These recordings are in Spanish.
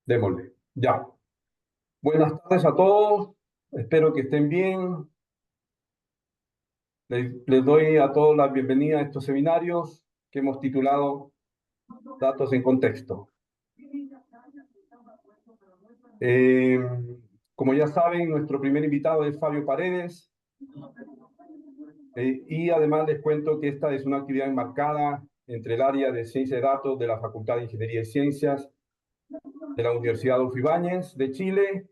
Démosle. Ya. Buenas tardes a todos. Espero que estén bien. Les doy a todos la bienvenida a estos seminarios que hemos titulado Datos en Contexto. Eh, Como ya saben, nuestro primer invitado es Fabio Paredes. Y además les cuento que esta es una actividad enmarcada entre el área de Ciencia de Datos de la Facultad de Ingeniería y Ciencias de la Universidad Adolfo Ibáñez de Chile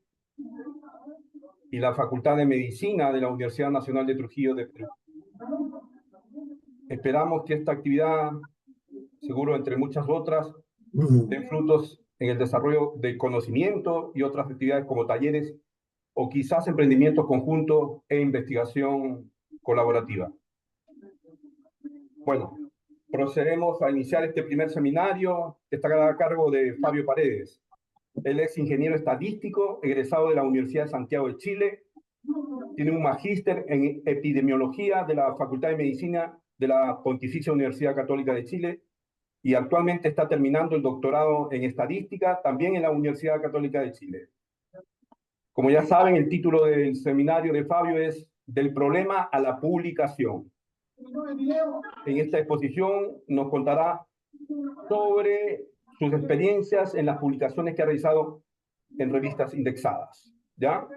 y la Facultad de Medicina de la Universidad Nacional de Trujillo de Perú. Esperamos que esta actividad, seguro entre muchas otras, den frutos en el desarrollo de conocimiento y otras actividades como talleres o quizás emprendimientos conjuntos e investigación colaborativa. Bueno, procedemos a iniciar este primer seminario que estará a cargo de Fabio Paredes. Él es ingeniero estadístico, egresado de la Universidad de Santiago de Chile. Tiene un magíster en epidemiología de la Facultad de Medicina de la Pontificia Universidad Católica de Chile y actualmente está terminando el doctorado en estadística también en la Universidad Católica de Chile. Como ya saben, el título del seminario de Fabio es Del problema a la publicación. En esta exposición nos contará sobre sus experiencias en las publicaciones que ha realizado en revistas indexadas, ¿ya?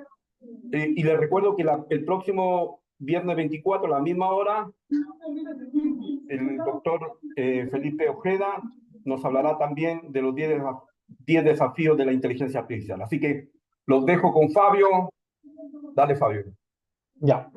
Y les recuerdo que el próximo viernes 24, a la misma hora, el doctor Felipe Ojeda nos hablará también de los 10 desafíos de la inteligencia artificial. Así que los dejo con Fabio. Dale, Fabio. Ya,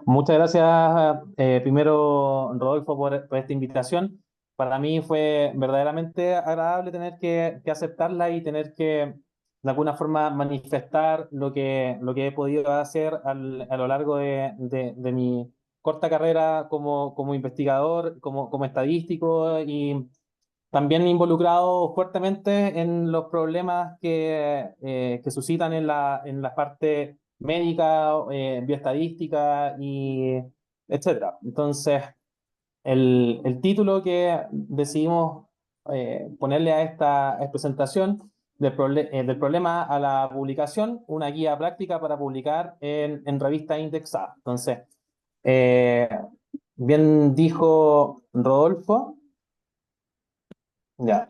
muchas gracias primero Rodolfo por esta invitación. Para mí fue verdaderamente agradable tener que aceptarla y tener que de alguna forma manifestar lo que he podido hacer a lo largo de mi corta carrera como investigador, como estadístico y también involucrado fuertemente en los problemas que suscitan en la parte médica, bioestadística y etcétera. Entonces, el título que decidimos ponerle a esta presentación del problema a la publicación, una guía práctica para publicar en revistas indexadas. Entonces, eh, bien dijo Rodolfo, ya.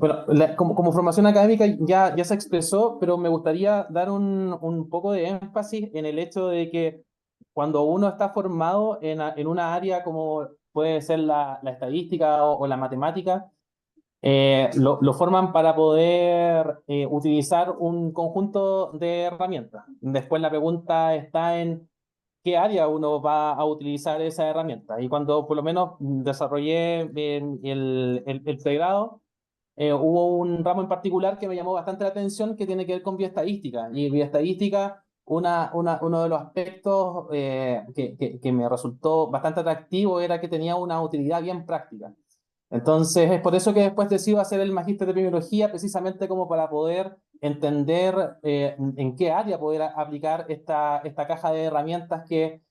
Bueno, como formación académica ya se expresó, pero me gustaría dar un poco de énfasis en el hecho de que cuando uno está formado en una área como puede ser la estadística o la matemática, lo forman para poder utilizar un conjunto de herramientas. Después la pregunta está en qué área uno va a utilizar esa herramienta. Y cuando por lo menos desarrollé el pregrado, hubo un ramo en particular que me llamó bastante la atención que tiene que ver con bioestadística. Y bioestadística, uno de los aspectos que me resultó bastante atractivo era que tenía una utilidad bien práctica. Entonces, es por eso que después decido hacer el magíster de epidemiología, precisamente como para poder entender en qué área poder aplicar esta caja de herramientas que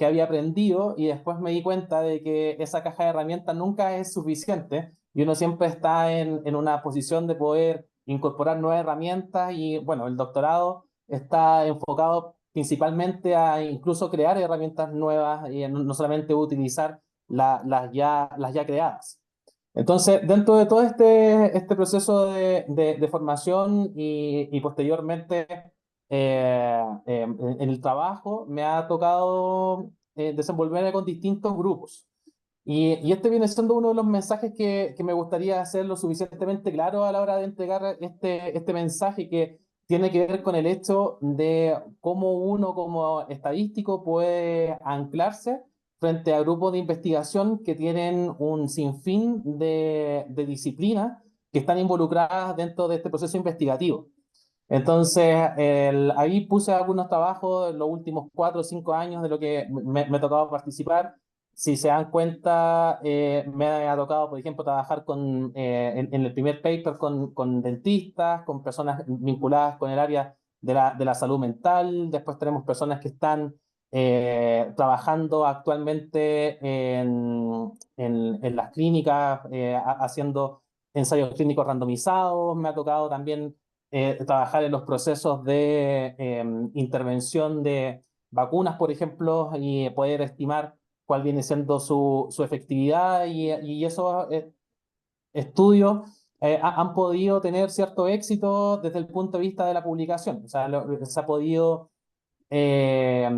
había aprendido, y después me di cuenta de que esa caja de herramientas nunca es suficiente y uno siempre está en una posición de poder incorporar nuevas herramientas y bueno, el doctorado está enfocado principalmente a incluso crear herramientas nuevas y no solamente utilizar las ya creadas. Entonces, dentro de todo este proceso de formación y posteriormente en el trabajo, me ha tocado desenvolverme con distintos grupos. Y este viene siendo uno de los mensajes que me gustaría hacer lo suficientemente claro a la hora de entregar este mensaje que tiene que ver con el hecho de cómo uno como estadístico puede anclarse frente a grupos de investigación que tienen un sinfín de disciplinas que están involucradas dentro de este proceso investigativo. Entonces, ahí puse algunos trabajos en los últimos 4 o 5 años de lo que me ha tocado participar. Si se dan cuenta, me ha tocado, por ejemplo, trabajar en el primer paper con dentistas, con personas vinculadas con el área de la salud mental. Después tenemos personas que están trabajando actualmente en las clínicas, haciendo ensayos clínicos randomizados, me ha tocado también trabajar en los procesos de intervención de vacunas, por ejemplo, y poder estimar cuál viene siendo su efectividad y esos estudios han podido tener cierto éxito desde el punto de vista de la publicación. O sea, se ha podido eh,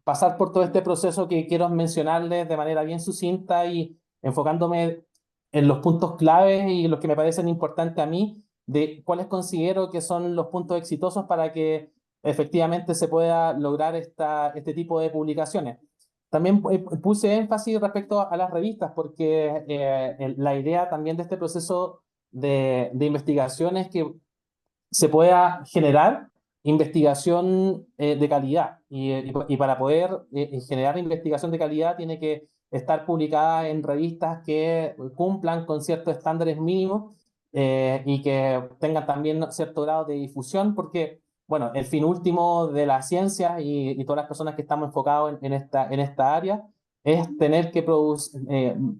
pasar por todo este proceso que quiero mencionarles de manera bien sucinta y enfocándome en los puntos claves y los que me parecen importantes a mí, de cuáles considero que son los puntos exitosos para que efectivamente se pueda lograr este tipo de publicaciones. También puse énfasis respecto a las revistas, porque la idea también de este proceso de investigación es que se pueda generar investigación de calidad. Y para poder generar investigación de calidad tiene que estar publicada en revistas que cumplan con ciertos estándares mínimos y que tengan también cierto grado de difusión, porque, bueno, el fin último de la ciencia y todas las personas que estamos enfocados en esta área es tener que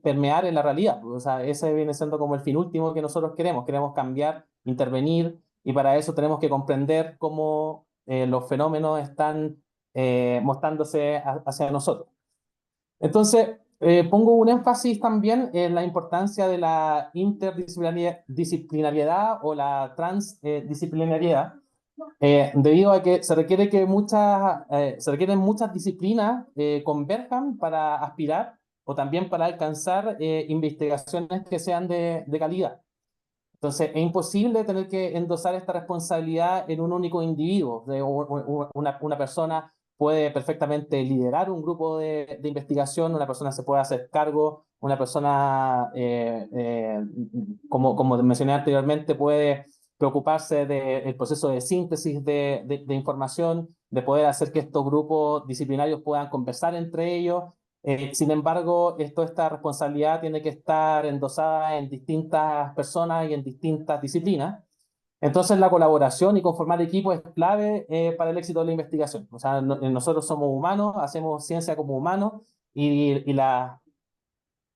permear en la realidad. O sea, ese viene siendo como el fin último que nosotros queremos. Queremos cambiar, intervenir, y para eso tenemos que comprender cómo los fenómenos están mostrándose hacia nosotros. Entonces, pongo un énfasis también en la importancia de la interdisciplinariedad o la transdisciplinariedad, debido a que se requieren muchas disciplinas converjan para aspirar o también para alcanzar investigaciones que sean de calidad. Entonces, es imposible tener que endosar esta responsabilidad en un único individuo. Una persona puede perfectamente liderar un grupo de investigación, una persona se puede hacer cargo, una persona, como mencioné anteriormente, puede preocuparse del proceso de síntesis de información, de poder hacer que estos grupos disciplinarios puedan conversar entre ellos. Sin embargo, esta responsabilidad tiene que estar endosada en distintas personas y en distintas disciplinas. Entonces, la colaboración y conformar equipos es clave para el éxito de la investigación. O sea, nosotros somos humanos, hacemos ciencia como humanos es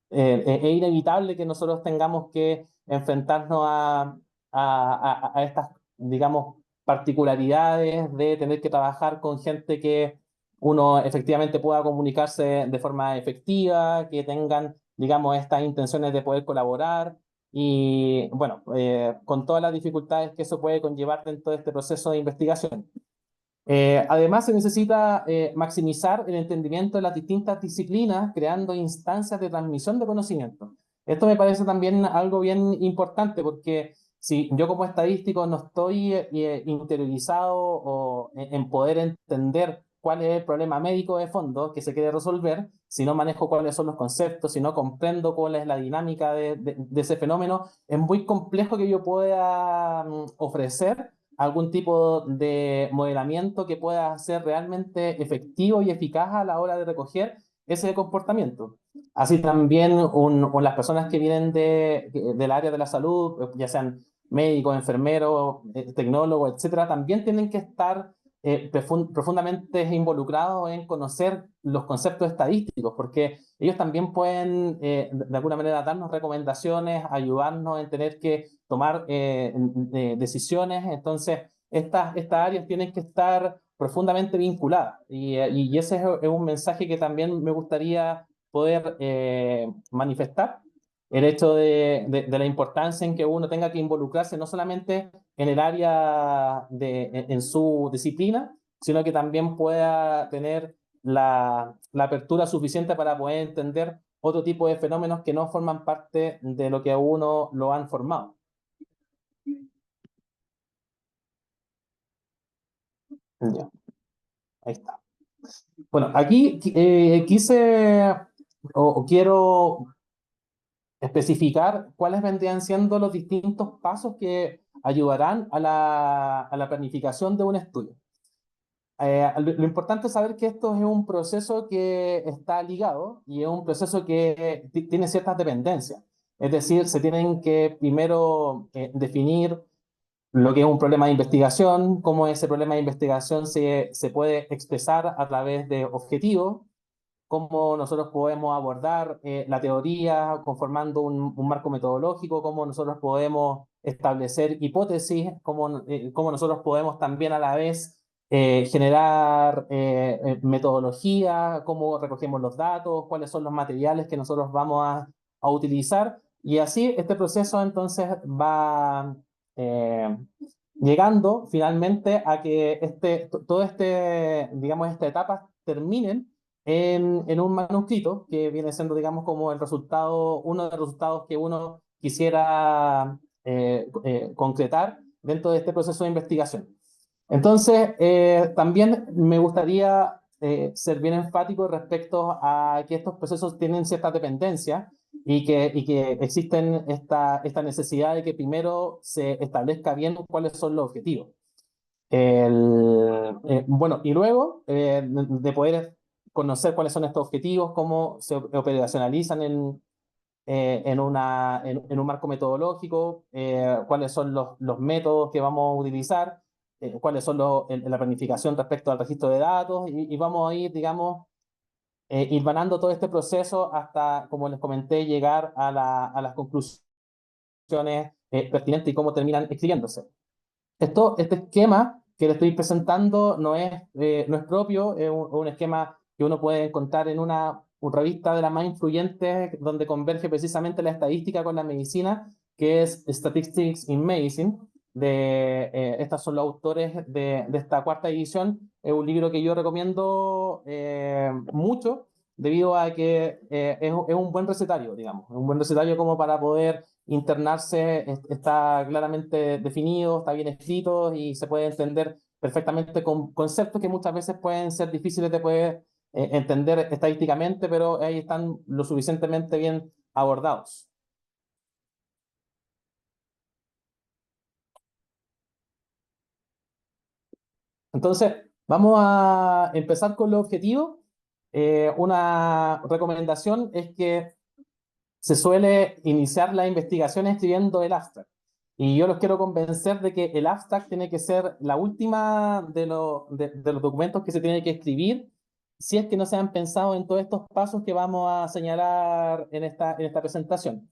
inevitable que nosotros tengamos que enfrentarnos a estas, digamos, particularidades de tener que trabajar con gente que uno efectivamente pueda comunicarse de forma efectiva, que tengan, digamos, estas intenciones de poder colaborar y, bueno, con todas las dificultades que eso puede conllevar dentro de este proceso de investigación. Además, se necesita maximizar el entendimiento de las distintas disciplinas, creando instancias de transmisión de conocimiento. Esto me parece también algo bien importante, porque si yo como estadístico no estoy interiorizado en poder entender cuál es el problema médico de fondo que se quiere resolver, si no manejo cuáles son los conceptos, si no comprendo cuál es la dinámica de ese fenómeno, es muy complejo que yo pueda ofrecer algún tipo de modelamiento que pueda ser realmente efectivo y eficaz a la hora de recoger ese comportamiento. Así también las personas que vienen del área de la salud, ya sean médicos, enfermeros, tecnólogos, etcétera, también tienen que estar profundamente involucrados en conocer los conceptos estadísticos, porque ellos también pueden, de alguna manera, darnos recomendaciones, ayudarnos en tener que tomar decisiones. Entonces, estas áreas tienen que estar profundamente vinculadas. Y ese es un mensaje que también me gustaría poder manifestar. El hecho de la importancia en que uno tenga que involucrarse no solamente en el área en su disciplina, sino que también pueda tener la apertura suficiente para poder entender otro tipo de fenómenos que no forman parte de lo que a uno lo han formado. Ya, ahí está. Bueno, aquí quise o quiero especificar cuáles vendrían siendo los distintos pasos que ayudarán a la planificación de un estudio. Lo importante es saber que esto es un proceso que está ligado y es un proceso que tiene ciertas dependencias. Es decir, se tienen que primero definir lo que es un problema de investigación, cómo ese problema de investigación se puede expresar a través de objetivos, cómo nosotros podemos abordar la teoría conformando un marco metodológico, cómo nosotros podemos establecer hipótesis, cómo nosotros podemos también a la vez generar metodología, cómo recogemos los datos, cuáles son los materiales que nosotros vamos a utilizar. Y así este proceso entonces va llegando finalmente a que todo digamos, esta etapa terminen en un manuscrito que viene siendo, digamos, como el resultado, uno de los resultados que uno quisiera concretar dentro de este proceso de investigación. Entonces, también me gustaría ser bien enfático respecto a que estos procesos tienen cierta dependencia y que existen esta necesidad de que primero se establezca bien cuáles son los objetivos. Bueno, y luego de poder conocer cuáles son estos objetivos, cómo se operacionalizan en un marco metodológico, cuáles son los métodos que vamos a utilizar, cuáles son la planificación respecto al registro de datos, y vamos a ir, digamos, hilvanando todo este proceso hasta, como les comenté, llegar a las conclusiones pertinentes y cómo terminan escribiéndose. Este esquema que le estoy presentando no es propio, es un esquema que uno puede encontrar en una revista de las más influyentes donde converge precisamente la estadística con la medicina, que es Statistics in Medicine. Estos son los autores de esta cuarta edición. Es un libro que yo recomiendo mucho debido a que es un buen recetario, digamos, un buen recetario como para poder internarse, está claramente definido, está bien escrito y se puede entender perfectamente con conceptos que muchas veces pueden ser difíciles de poder entender estadísticamente, pero ahí están lo suficientemente bien abordados. Entonces, vamos a empezar con los objetivos. Una recomendación es que se suele iniciar la investigación escribiendo el abstract. Y yo los quiero convencer de que el abstract tiene que ser la última de los documentos que se tiene que escribir, si es que no se han pensado en todos estos pasos que vamos a señalar en esta presentación.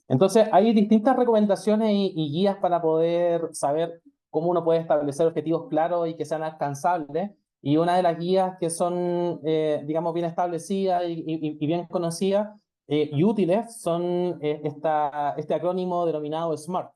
Entonces, hay distintas recomendaciones y guías para poder saber cómo uno puede establecer objetivos claros y que sean alcanzables. Y una de las guías que son, digamos, bien establecidas y bien conocidas y útiles son este acrónimo denominado SMART.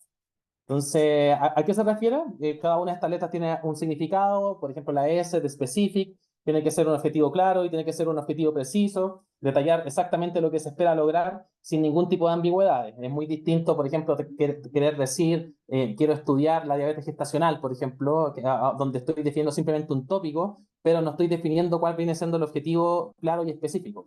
Entonces, ¿a qué se refiere? Cada una de estas letras tiene un significado, por ejemplo, la S de specific, tiene que ser un objetivo claro y tiene que ser un objetivo preciso, detallar exactamente lo que se espera lograr sin ningún tipo de ambigüedades. Es muy distinto, por ejemplo, querer decir, quiero estudiar la diabetes gestacional, por ejemplo, donde estoy definiendo simplemente un tópico, pero no estoy definiendo cuál viene siendo el objetivo claro y específico.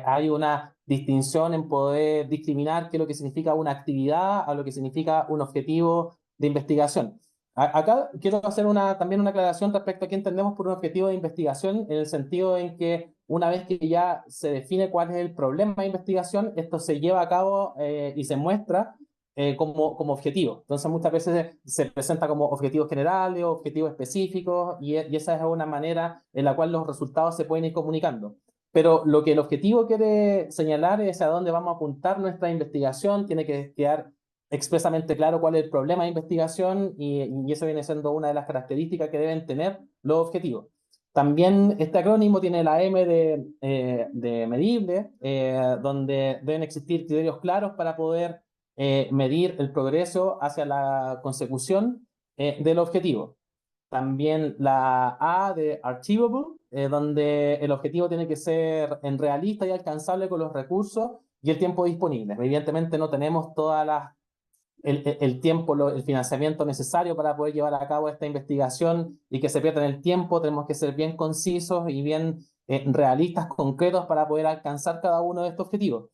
Hay una distinción en poder discriminar qué es lo que significa una actividad a lo que significa un objetivo de investigación. Acá quiero hacer también una aclaración respecto a qué entendemos por un objetivo de investigación, en el sentido en que una vez que ya se define cuál es el problema de investigación, esto se lleva a cabo y se muestra como objetivo. Entonces muchas veces se presenta como objetivos generales o objetivos específicos y esa es una manera en la cual los resultados se pueden ir comunicando. Pero lo que el objetivo quiere señalar es a dónde vamos a apuntar nuestra investigación, tiene que quedar expresamente claro cuál es el problema de investigación y eso viene siendo una de las características que deben tener los objetivos. También este acrónimo tiene la M de medible, donde deben existir criterios claros para poder medir el progreso hacia la consecución del objetivo. También la A de achievable, donde el objetivo tiene que ser en realista y alcanzable con los recursos y el tiempo disponible. Evidentemente no tenemos el tiempo, el financiamiento necesario para poder llevar a cabo esta investigación y que se pierda en el tiempo. Tenemos que ser bien concisos y bien realistas, concretos para poder alcanzar cada uno de estos objetivos.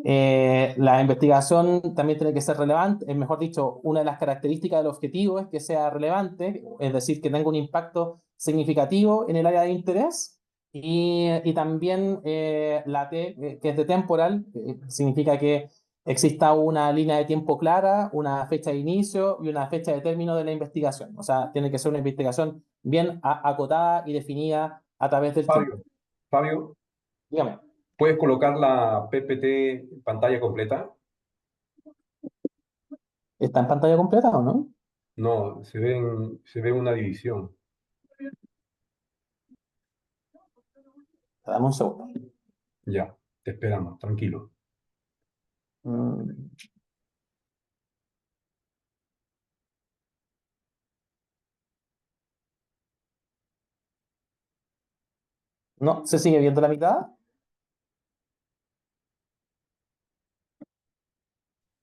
La investigación también tiene que ser relevante, mejor dicho, una de las características del objetivo es que sea relevante, es decir, que tenga un impacto significativo en el área de interés, y también la T, que es de temporal, significa que exista una línea de tiempo clara, una fecha de inicio y una fecha de término de la investigación. O sea, tiene que ser una investigación bien acotada y definida a través del tiempo. Fabio, Dígame, ¿Puedes colocar la PPT pantalla completa? ¿está en pantalla completa o no? No, se ve una división. Dame un segundo. Ya, te esperamos, tranquilo. Mm, ¿No? ¿Se sigue viendo la mitad?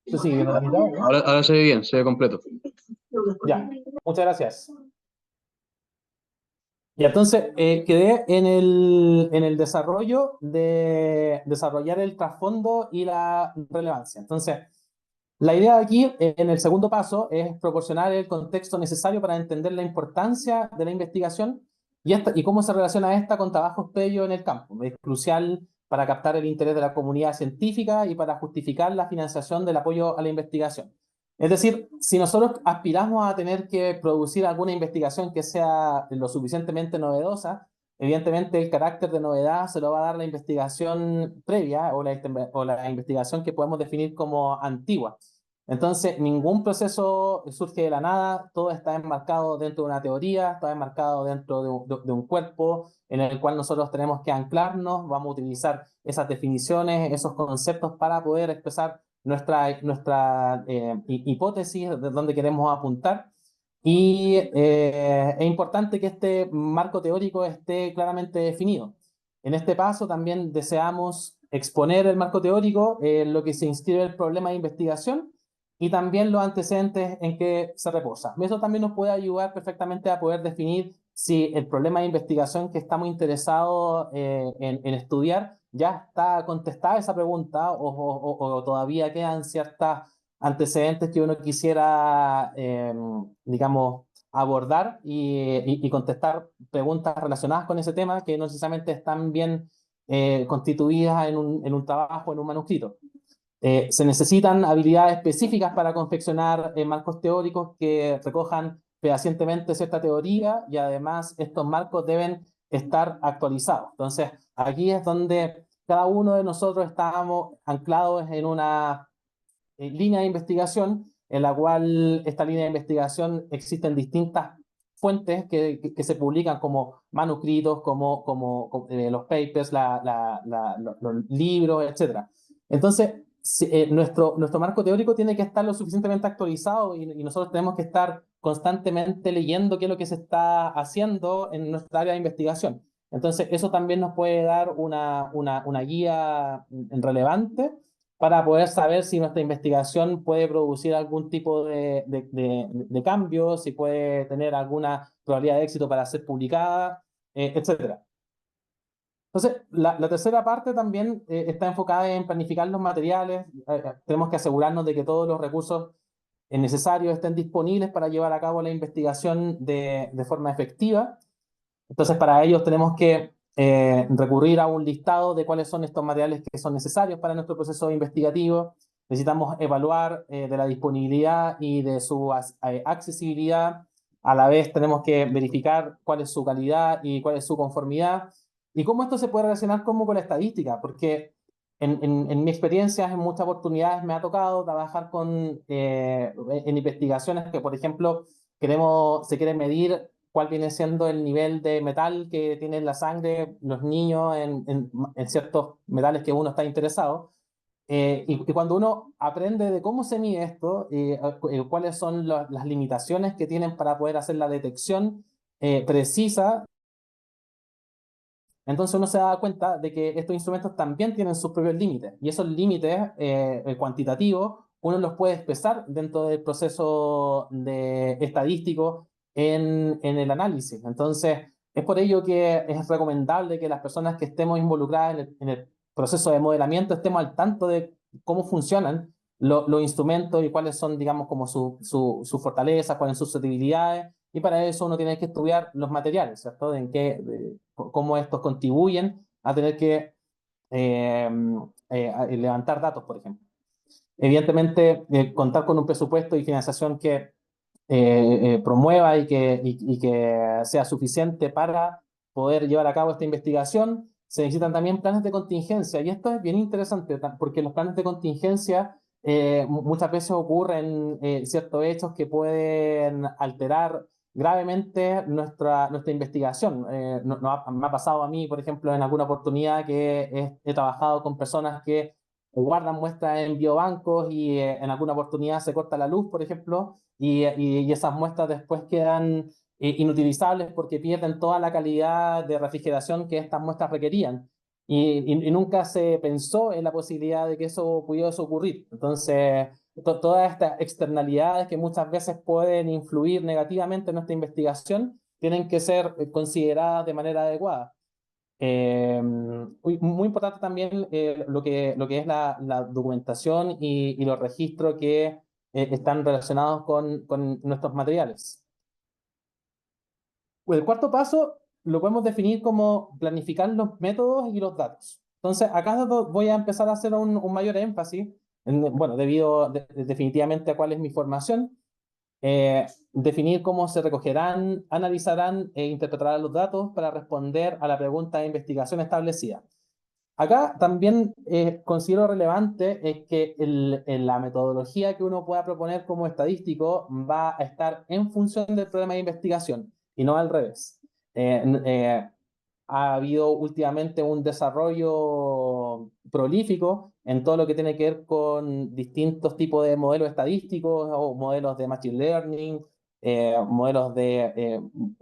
¿Se sigue viendo la mitad o no? Ahora se ve bien, se ve completo. Ya, muchas gracias. Y entonces quedé en el desarrollo de desarrollar el trasfondo y la relevancia. Entonces, la idea aquí, en el segundo paso, es proporcionar el contexto necesario para entender la importancia de la investigación y cómo se relaciona esta con trabajos previos en el campo. Es crucial para captar el interés de la comunidad científica y para justificar la financiación del apoyo a la investigación. Es decir, si nosotros aspiramos a tener que producir alguna investigación que sea lo suficientemente novedosa, evidentemente el carácter de novedad se lo va a dar la investigación previa o la investigación que podemos definir como antigua. Entonces, ningún proceso surge de la nada, todo está enmarcado dentro de una teoría, está enmarcado dentro de un cuerpo en el cual nosotros tenemos que anclarnos, vamos a utilizar esas definiciones, esos conceptos para poder expresar nuestra hipótesis de dónde queremos apuntar. Y es importante que este marco teórico esté claramente definido. En este paso también deseamos exponer el marco teórico, en lo que se inscribe el problema de investigación y también los antecedentes en que se reposa. Eso también nos puede ayudar perfectamente a poder definir si el problema de investigación que estamos interesados en estudiar ya está contestada esa pregunta o todavía quedan ciertas antecedentes que uno quisiera, digamos, abordar y contestar preguntas relacionadas con ese tema que no necesariamente están bien constituidas en un trabajo, en un manuscrito. Se necesitan habilidades específicas para confeccionar marcos teóricos que recojan fehacientemente cierta teoría y además estos marcos deben estar actualizados. Entonces, aquí es donde cada uno de nosotros estamos anclados en una línea de investigación en la cual esta línea de investigación existen distintas fuentes que se publican como manuscritos, como los papers, los libros, etc. Entonces, nuestro marco teórico tiene que estar lo suficientemente actualizado y nosotros tenemos que estar constantemente leyendo qué es lo que se está haciendo en nuestra área de investigación. Entonces, eso también nos puede dar una guía relevante para poder saber si nuestra investigación puede producir algún tipo de cambio, si puede tener alguna probabilidad de éxito para ser publicada, etcétera. Entonces, la tercera parte también está enfocada en planificar los materiales. Tenemos que asegurarnos de que todos los recursos necesarios estén disponibles para llevar a cabo la investigación de forma efectiva. Entonces, para ello tenemos que recurrir a un listado de cuáles son estos materiales que son necesarios para nuestro proceso investigativo. Necesitamos evaluar de la disponibilidad y de su accesibilidad. A la vez tenemos que verificar cuál es su calidad y cuál es su conformidad. Y cómo esto se puede relacionar como con la estadística, porque en mi experiencia, en muchas oportunidades me ha tocado trabajar en investigaciones que, por ejemplo, se quiere medir cuál viene siendo el nivel de metal que tiene en la sangre los niños en ciertos metales que uno está interesado. Y cuando uno aprende de cómo se mide esto, cuáles son las limitaciones que tienen para poder hacer la detección precisa, entonces uno se da cuenta de que estos instrumentos también tienen sus propios límites y esos límites cuantitativos uno los puede expresar dentro del proceso estadístico en el análisis. Entonces es por ello que es recomendable que las personas que estemos involucradas en el proceso de modelamiento estemos al tanto de cómo funcionan los instrumentos y cuáles son, digamos, como sus fortalezas, cuáles son sus susceptibilidades. Y para eso uno tiene que estudiar los materiales, ¿cierto? Cómo estos contribuyen a tener que a levantar datos, por ejemplo. Evidentemente, contar con un presupuesto y financiación que promueva y que sea suficiente para poder llevar a cabo esta investigación se necesitan también planes de contingencia. Y esto es bien interesante porque los planes de contingencia muchas veces ocurren ciertos hechos que pueden alterar gravemente nuestra investigación. Me ha pasado a mí, por ejemplo, en alguna oportunidad que he trabajado con personas que guardan muestras en biobancos y en alguna oportunidad se corta la luz, por ejemplo, y esas muestras después quedan inutilizables porque pierden toda la calidad de refrigeración que estas muestras requerían. Y nunca se pensó en la posibilidad de que eso pudiese ocurrir. Entonces, todas estas externalidades que muchas veces pueden influir negativamente en nuestra investigación tienen que ser consideradas de manera adecuada. Muy importante también lo que es la documentación y los registros que están relacionados con nuestros materiales. El cuarto paso lo podemos definir como planificar los métodos y los datos. Entonces, acá voy a empezar a hacer un mayor énfasis, bueno, debido definitivamente a cuál es mi formación, definir cómo se recogerán, analizarán e interpretarán los datos para responder a la pregunta de investigación establecida. Acá también considero relevante es que la metodología que uno pueda proponer como estadístico va a estar en función del problema de investigación y no al revés. Ha habido últimamente un desarrollo prolífico en todo lo que tiene que ver con distintos tipos de modelos estadísticos o modelos de machine learning, modelos que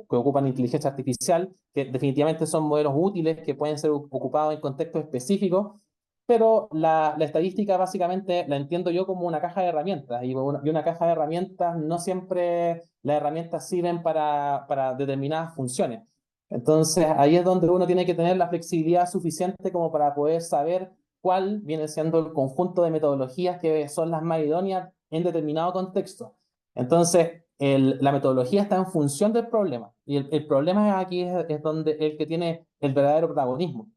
ocupan inteligencia artificial, que definitivamente son modelos útiles que pueden ser ocupados en contextos específicos, pero la estadística básicamente la entiendo yo como una caja de herramientas, y una caja de herramientas no siempre las herramientas sirven para determinadas funciones. Entonces, ahí es donde uno tiene que tener la flexibilidad suficiente como para poder saber cuál viene siendo el conjunto de metodologías que son las más idóneas en determinado contexto. Entonces, la metodología está en función del problema, y el problema aquí es donde el que tiene el verdadero protagonismo.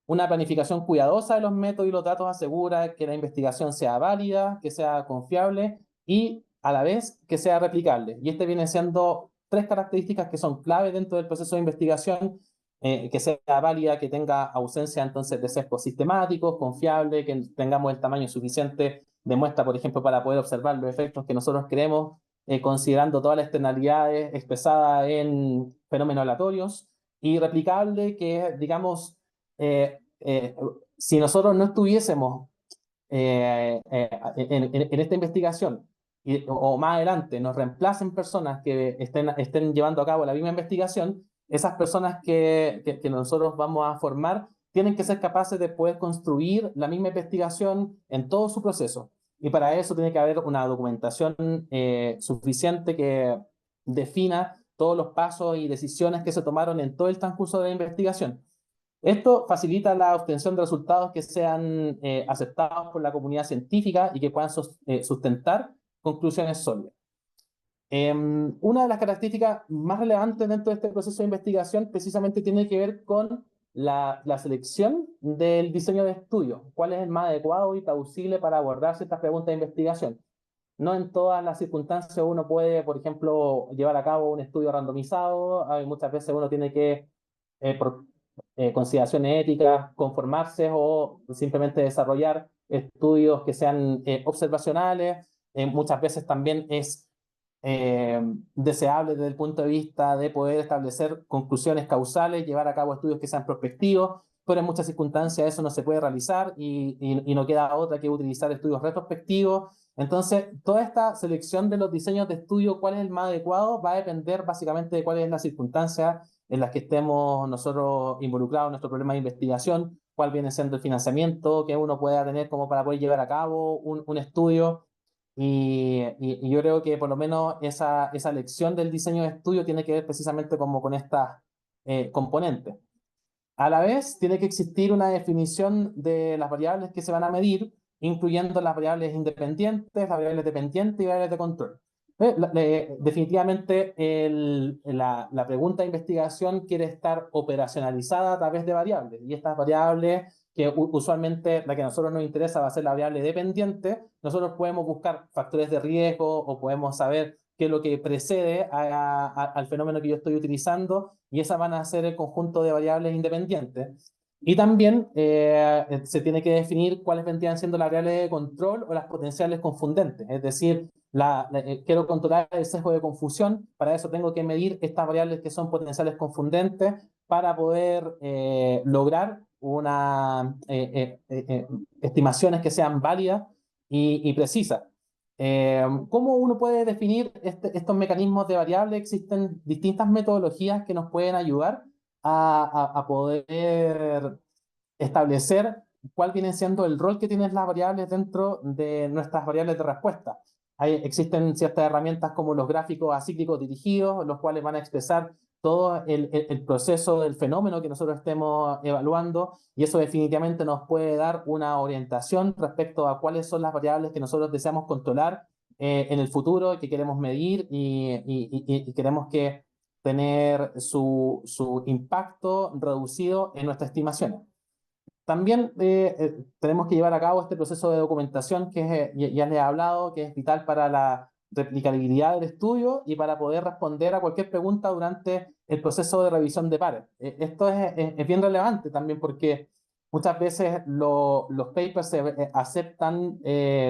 Una planificación cuidadosa de los métodos y los datos asegura que la investigación sea válida, que sea confiable y a la vez que sea replicable. Y este viene siendo tres características que son clave dentro del proceso de investigación: que sea válida, que tenga ausencia entonces de sesgos sistemáticos, confiable, que tengamos el tamaño suficiente de muestra, por ejemplo, para poder observar los efectos que nosotros queremos, considerando todas las externalidades expresadas en fenómenos aleatorios, y replicable, que digamos, eh, eh, si nosotros no estuviésemos en esta investigación o más adelante nos reemplacen personas que estén llevando a cabo la misma investigación, esas personas que nosotros vamos a formar tienen que ser capaces de poder construir la misma investigación en todo su proceso. Y para eso tiene que haber una documentación suficiente que defina todos los pasos y decisiones que se tomaron en todo el transcurso de la investigación. Esto facilita la obtención de resultados que sean aceptados por la comunidad científica y que puedan sustentar conclusiones sólidas. Una de las características más relevantes dentro de este proceso de investigación precisamente tiene que ver con la selección del diseño de estudio. ¿Cuál es el más adecuado y plausible para abordar ciertas preguntas de investigación? No en todas las circunstancias uno puede, por ejemplo, llevar a cabo un estudio randomizado. Muchas veces uno tiene que, por consideraciones éticas, conformarse o simplemente desarrollar estudios que sean observacionales. Muchas veces también es eh, deseable desde el punto de vista de poder establecer conclusiones causales, llevar a cabo estudios que sean prospectivos, pero en muchas circunstancias eso no se puede realizar y no queda otra que utilizar estudios retrospectivos. Entonces, toda esta selección de los diseños de estudio, cuál es el más adecuado, va a depender básicamente de cuál es la circunstancia en las que estemos nosotros involucrados en nuestro problema de investigación, cuál viene siendo el financiamiento que uno pueda tener como para poder llevar a cabo un estudio. Y yo creo que por lo menos esa lección del diseño de estudio tiene que ver precisamente como con estas componentes. A la vez, tiene que existir una definición de las variables que se van a medir, incluyendo las variables independientes, las variables dependientes y variables de control. Definitivamente, la pregunta de investigación quiere estar operacionalizada a través de variables, y estas variables, que usualmente la que a nosotros nos interesa va a ser la variable dependiente, nosotros podemos buscar factores de riesgo o podemos saber qué es lo que precede al fenómeno que yo estoy utilizando, y esas van a ser el conjunto de variables independientes. Y también se tiene que definir cuáles vendrían siendo las variables de control o las potenciales confundentes. Es decir, quiero controlar el sesgo de confusión, para eso tengo que medir estas variables que son potenciales confundentes para poder lograr estimaciones que sean válidas y precisas. ¿Cómo uno puede definir estos mecanismos de variables? Existen distintas metodologías que nos pueden ayudar a poder establecer cuál viene siendo el rol que tienen las variables dentro de nuestras variables de respuesta. Existen ciertas herramientas como los gráficos acíclicos dirigidos, los cuales van a expresar todo el proceso del fenómeno que nosotros estemos evaluando, y eso definitivamente nos puede dar una orientación respecto a cuáles son las variables que nosotros deseamos controlar en el futuro, que queremos medir y queremos que tener su impacto reducido en nuestras estimaciones. También tenemos que llevar a cabo este proceso de documentación que ya les he hablado, que es vital para la replicabilidad del estudio y para poder responder a cualquier pregunta durante el proceso de revisión de pares. Esto es bien relevante también porque muchas veces los papers se aceptan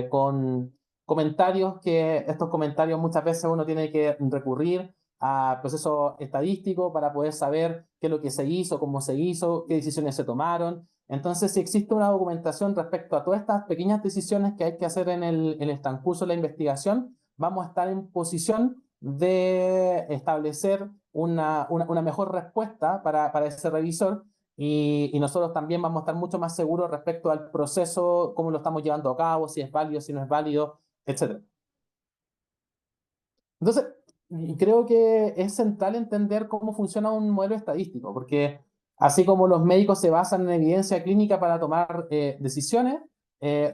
con comentarios que estos comentarios muchas veces uno tiene que recurrir a procesos estadísticos para poder saber qué es lo que se hizo, cómo se hizo, qué decisiones se tomaron. Entonces, si existe una documentación respecto a todas estas pequeñas decisiones que hay que hacer en el transcurso de la investigación, vamos a estar en posición de establecer una mejor respuesta para ese revisor y nosotros también vamos a estar mucho más seguros respecto al proceso, cómo lo estamos llevando a cabo, si es válido, si no es válido, etc. Entonces, creo que es central entender cómo funciona un modelo estadístico, porque así como los médicos se basan en evidencia clínica para tomar decisiones,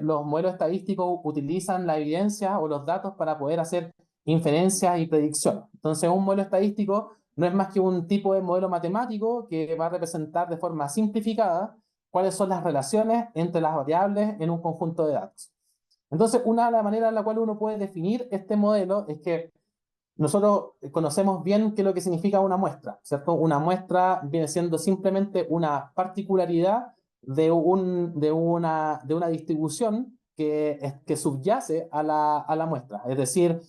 los modelos estadísticos utilizan la evidencia o los datos para poder hacer inferencias y predicciones. Entonces, un modelo estadístico no es más que un tipo de modelo matemático que va a representar de forma simplificada cuáles son las relaciones entre las variables en un conjunto de datos. Entonces, una de las maneras en la cual uno puede definir este modelo es que nosotros conocemos bien qué es lo que significa una muestra, ¿cierto? Una muestra viene siendo simplemente una particularidad de una distribución que subyace a la muestra. Es decir,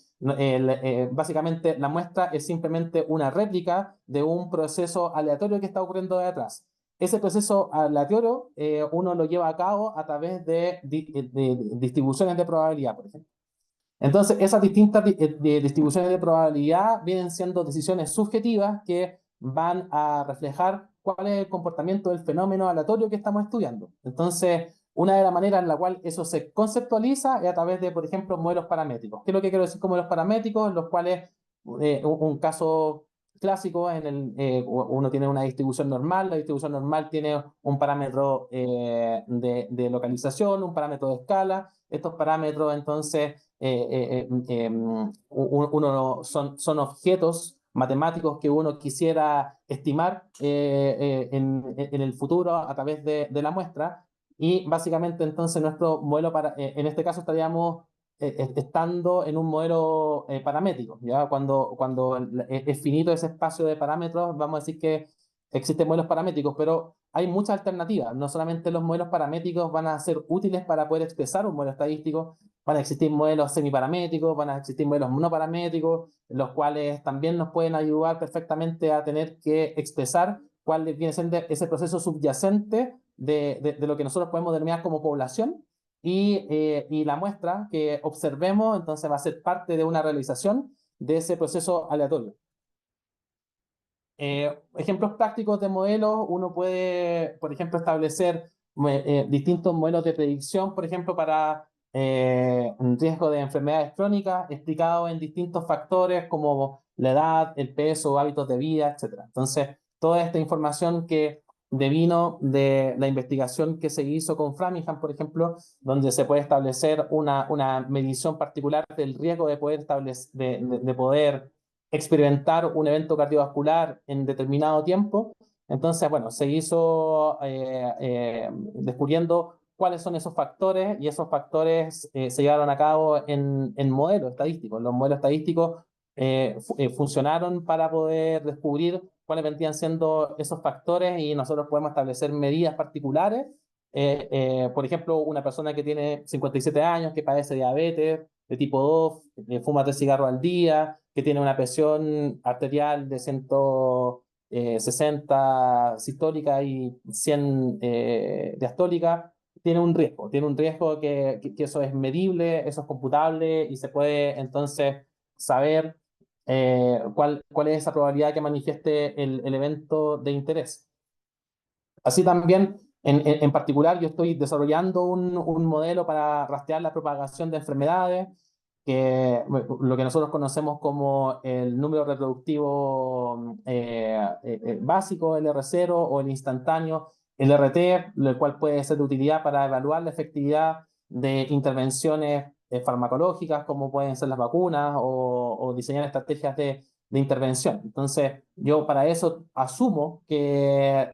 básicamente la muestra es simplemente una réplica de un proceso aleatorio que está ocurriendo detrás. Ese proceso aleatorio uno lo lleva a cabo a través de distribuciones de probabilidad, por ejemplo. Entonces, esas distintas distribuciones de probabilidad vienen siendo decisiones subjetivas que van a reflejar cuál es el comportamiento del fenómeno aleatorio que estamos estudiando. Entonces, una de las maneras en la cual eso se conceptualiza es a través de, por ejemplo, modelos paramétricos. ¿Qué es lo que quiero decir con modelos paramétricos? Los cuales, un caso clásico, uno tiene una distribución normal, la distribución normal tiene un parámetro de localización, un parámetro de escala. Estos parámetros, entonces, son objetos matemáticos que uno quisiera estimar en el futuro a través de la muestra, y básicamente entonces nuestro modelo en este caso estaríamos estando en un modelo paramétrico, ¿ya? Cuando es finito ese espacio de parámetros, vamos a decir que existen modelos paramétricos, pero hay muchas alternativas. No solamente los modelos paramétricos van a ser útiles para poder expresar un modelo estadístico, van a existir modelos semiparamétricos, van a existir modelos monoparamétricos, los cuales también nos pueden ayudar perfectamente a tener que expresar cuál viene siendo ese proceso subyacente de lo que nosotros podemos denominar como población, y la muestra que observemos entonces va a ser parte de una realización de ese proceso aleatorio. Ejemplos prácticos de modelos: uno puede, por ejemplo, establecer distintos modelos de predicción, por ejemplo, para un riesgo de enfermedades crónicas, explicado en distintos factores como la edad, el peso, hábitos de vida, etc. Entonces, toda esta información que devino de la investigación que se hizo con Framingham, por ejemplo, donde se puede establecer una medición particular del riesgo de poder de poder experimentar un evento cardiovascular en determinado tiempo. Entonces, bueno, se hizo descubriendo cuáles son esos factores, y esos factores se llevaron a cabo en modelos estadísticos. Los modelos estadísticos funcionaron para poder descubrir cuáles vendrían siendo esos factores y nosotros podemos establecer medidas particulares. Por ejemplo, una persona que tiene 57 años, que padece diabetes de tipo 2, que fuma 3 cigarros al día, que tiene una presión arterial de 160 sistólica y 100 diastólica, tiene un riesgo que eso es medible, eso es computable y se puede entonces saber cuál es esa probabilidad que manifieste el evento de interés. Así también, en particular, yo estoy desarrollando un modelo para rastrear la propagación de enfermedades, lo que nosotros conocemos como el número reproductivo básico, el R0, o el instantáneo, el RT, el cual puede ser de utilidad para evaluar la efectividad de intervenciones farmacológicas, como pueden ser las vacunas, o diseñar estrategias de intervención. Entonces, yo para eso asumo que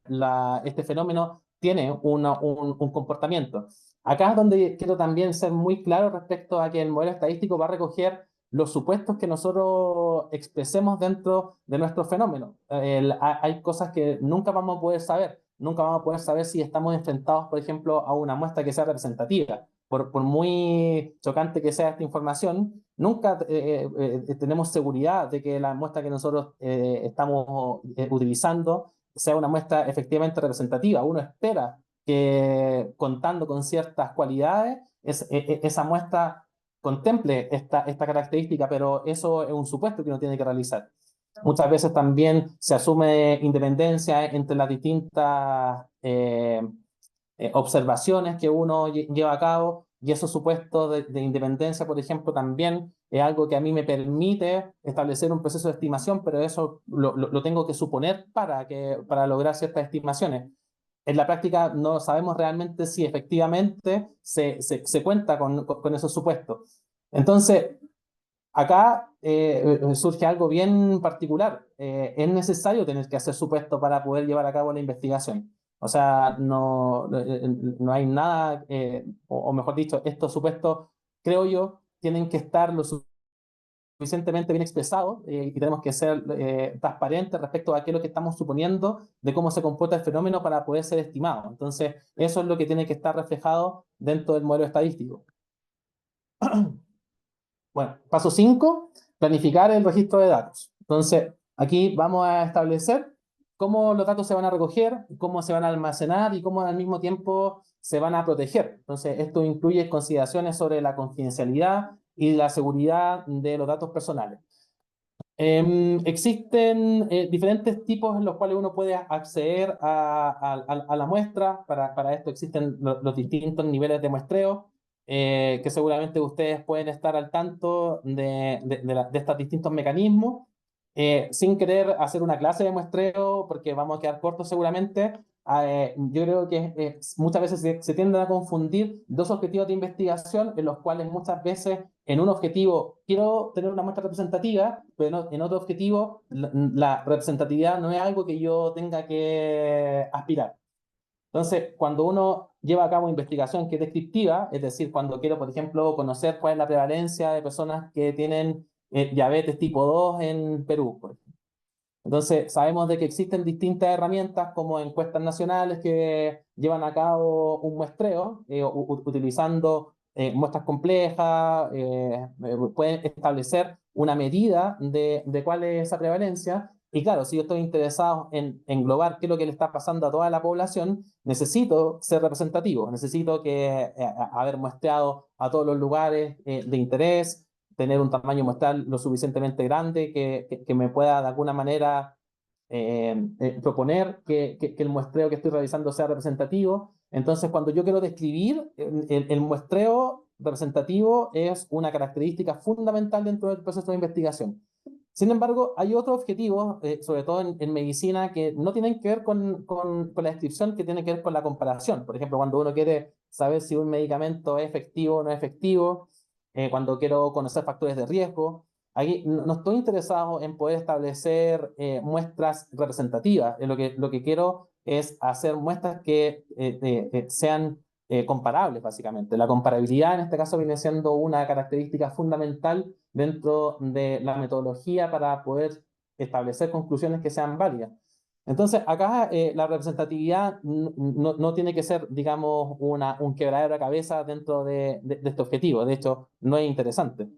este fenómeno tiene un comportamiento. Acá es donde quiero también ser muy claro respecto a que el modelo estadístico va a recoger los supuestos que nosotros expresemos dentro de nuestro fenómeno. Hay cosas que nunca vamos a poder saber. Nunca vamos a poder saber si estamos enfrentados, por ejemplo, a una muestra que sea representativa. Por muy chocante que sea esta información, nunca tenemos seguridad de que la muestra que nosotros estamos utilizando sea una muestra efectivamente representativa. Uno espera que, contando con ciertas cualidades, esa muestra contemple esta característica, pero eso es un supuesto que uno tiene que realizar. Muchas veces también se asume independencia entre las distintas observaciones que uno lleva a cabo, y esos supuestos de independencia, por ejemplo, también es algo que a mí me permite establecer un proceso de estimación, pero eso lo tengo que suponer para lograr ciertas estimaciones. En la práctica no sabemos realmente si efectivamente se cuenta con esos supuestos. Entonces, acá surge algo bien particular. Es necesario tener que hacer supuestos para poder llevar a cabo la investigación. O sea, no hay nada, o mejor dicho, estos supuestos, creo yo, tienen que estar lo suficientemente bien expresados, y tenemos que ser transparentes respecto a qué es lo que estamos suponiendo de cómo se comporta el fenómeno para poder ser estimado. Entonces, eso es lo que tiene que estar reflejado dentro del modelo estadístico. Bueno, paso 5, planificar el registro de datos. Entonces, aquí vamos a establecer cómo los datos se van a recoger, cómo se van a almacenar y cómo al mismo tiempo se van a proteger. Entonces, esto incluye consideraciones sobre la confidencialidad y la seguridad de los datos personales. Existen diferentes tipos en los cuales uno puede acceder a la muestra. Para esto existen los distintos niveles de muestreo, que seguramente ustedes pueden estar al tanto de estos distintos mecanismos. Sin querer hacer una clase de muestreo, porque vamos a quedar cortos seguramente, yo creo que muchas veces se tienden a confundir dos objetivos de investigación, en los cuales muchas veces en un objetivo quiero tener una muestra representativa, pero en otro objetivo la representatividad no es algo que yo tenga que aspirar. Entonces, cuando uno lleva a cabo investigación que es descriptiva, es decir, cuando quiero, por ejemplo, conocer cuál es la prevalencia de personas que tienen diabetes tipo 2 en Perú, por ejemplo. Entonces, sabemos de que existen distintas herramientas como encuestas nacionales que llevan a cabo un muestreo utilizando muestras complejas, pueden establecer una medida de cuál es esa prevalencia. Y claro, si yo estoy interesado en englobar qué es lo que le está pasando a toda la población, necesito ser representativo, necesito haber muestreado a todos los lugares de interés, tener un tamaño muestral lo suficientemente grande que me pueda de alguna manera proponer que el muestreo que estoy realizando sea representativo. Entonces, cuando yo quiero describir, el muestreo representativo es una característica fundamental dentro del proceso de investigación. Sin embargo, hay otros objetivos, sobre todo en medicina, que no tienen que ver con la descripción, que tienen que ver con la comparación. Por ejemplo, cuando uno quiere saber si un medicamento es efectivo o no es efectivo, cuando quiero conocer factores de riesgo. Aquí no estoy interesado en poder establecer muestras representativas. Lo que quiero es hacer muestras que sean comparables, básicamente. La comparabilidad en este caso viene siendo una característica fundamental dentro de la metodología para poder establecer conclusiones que sean válidas. Entonces, acá la representatividad no tiene que ser, digamos, un quebradero de cabeza dentro de este objetivo. De hecho, no es interesante.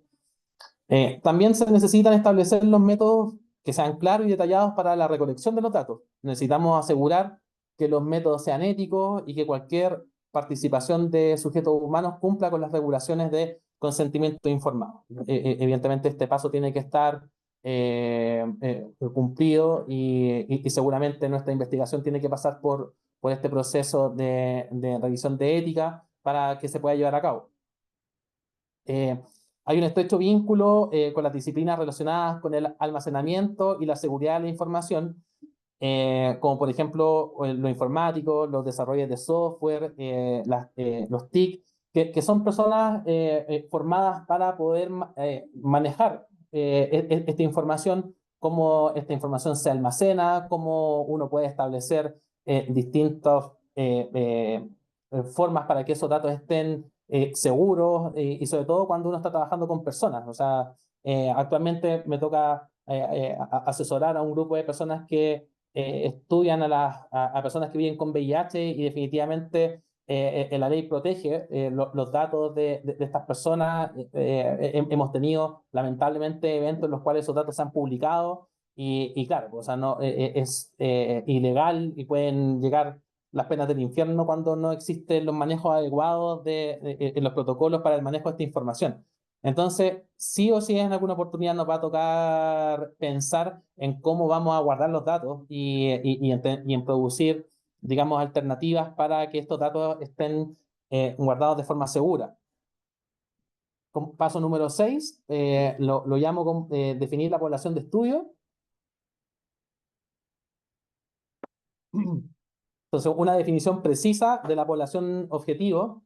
También se necesitan establecer los métodos que sean claros y detallados para la recolección de los datos. Necesitamos asegurar que los métodos sean éticos y que cualquier participación de sujetos humanos cumpla con las regulaciones de consentimiento informado. Evidentemente, este paso tiene que estar cumplido y seguramente nuestra investigación tiene que pasar por este proceso de revisión de ética para que se pueda llevar a cabo. Hay un estrecho vínculo con las disciplinas relacionadas con el almacenamiento y la seguridad de la información, como por ejemplo lo informático, los desarrollos de software, los TIC, que son personas formadas para poder manejar esta información, cómo esta información se almacena, cómo uno puede establecer distintas formas para que esos datos estén seguros y sobre todo cuando uno está trabajando con personas. O sea, actualmente me toca asesorar a un grupo de personas que estudian a personas que viven con VIH y definitivamente la ley protege los datos de estas personas. Hemos tenido lamentablemente eventos en los cuales esos datos se han publicado y claro, o sea, no, es ilegal y pueden llegar las penas del infierno cuando no existen los manejos adecuados en los protocolos para el manejo de esta información. Entonces, sí o sí en alguna oportunidad nos va a tocar pensar en cómo vamos a guardar los datos y en producir, digamos, alternativas para que estos datos estén guardados de forma segura. Paso número 6, lo llamo definir la población de estudio. Entonces, una definición precisa de la población objetivo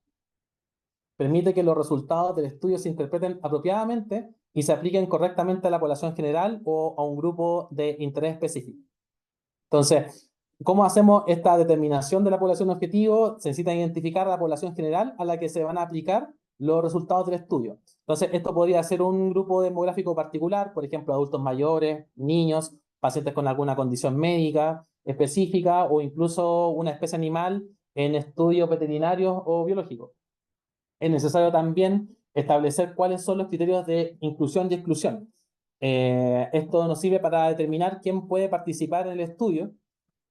permite que los resultados del estudio se interpreten apropiadamente y se apliquen correctamente a la población general o a un grupo de interés específico. Entonces, ¿cómo hacemos esta determinación de la población objetivo? Se necesita identificar a la población general a la que se van a aplicar los resultados del estudio. Entonces, esto podría ser un grupo demográfico particular, por ejemplo, adultos mayores, niños, pacientes con alguna condición médica específica o incluso una especie animal en estudios veterinarios o biológicos. Es necesario también establecer cuáles son los criterios de inclusión y exclusión. Esto nos sirve para determinar quién puede participar en el estudio.